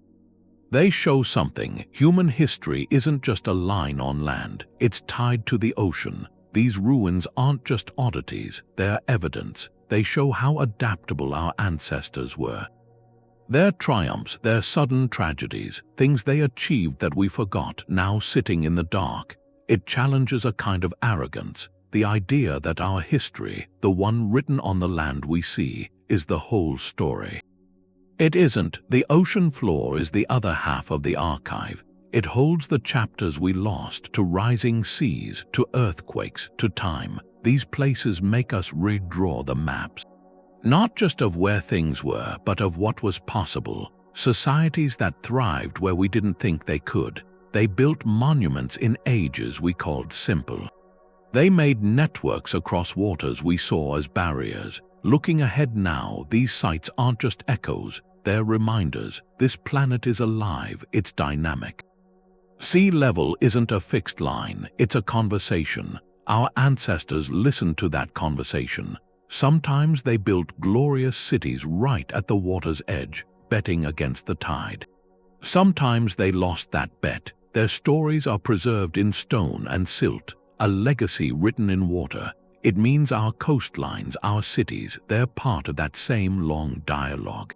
A: They show something. Human history isn't just a line on land, it's tied to the ocean. These ruins aren't just oddities, they're evidence. They show how adaptable our ancestors were. Their triumphs, their sudden tragedies, things they achieved that we forgot, now sitting in the dark. It challenges a kind of arrogance, the idea that our history, the one written on the land we see, is the whole story. It isn't. The ocean floor is the other half of the archive. It holds the chapters we lost, to rising seas, to earthquakes, to time. These places make us redraw the maps, not just of where things were, but of what was possible. Societies that thrived where we didn't think they could. They built monuments in ages we called simple. They made networks across waters we saw as barriers. Looking ahead now, these sites aren't just echoes, they're reminders. This planet is alive, it's dynamic. Sea level isn't a fixed line, it's a conversation. Our ancestors listened to that conversation. Sometimes they built glorious cities right at the water's edge, betting against the tide. Sometimes they lost that bet. Their stories are preserved in stone and silt, a legacy written in water. It means our coastlines, our cities, they're part of that same long dialogue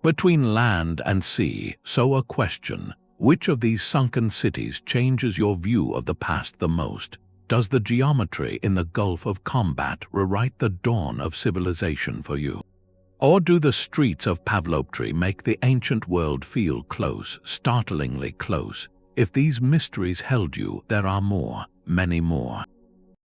A: between land and sea. So a question: which of these sunken cities changes your view of the past the most? Does the geometry in the Gulf of Khambhat rewrite the dawn of civilization for you? Or do the streets of Pavlopetri make the ancient world feel close, startlingly close? If these mysteries held you, there are more, many more.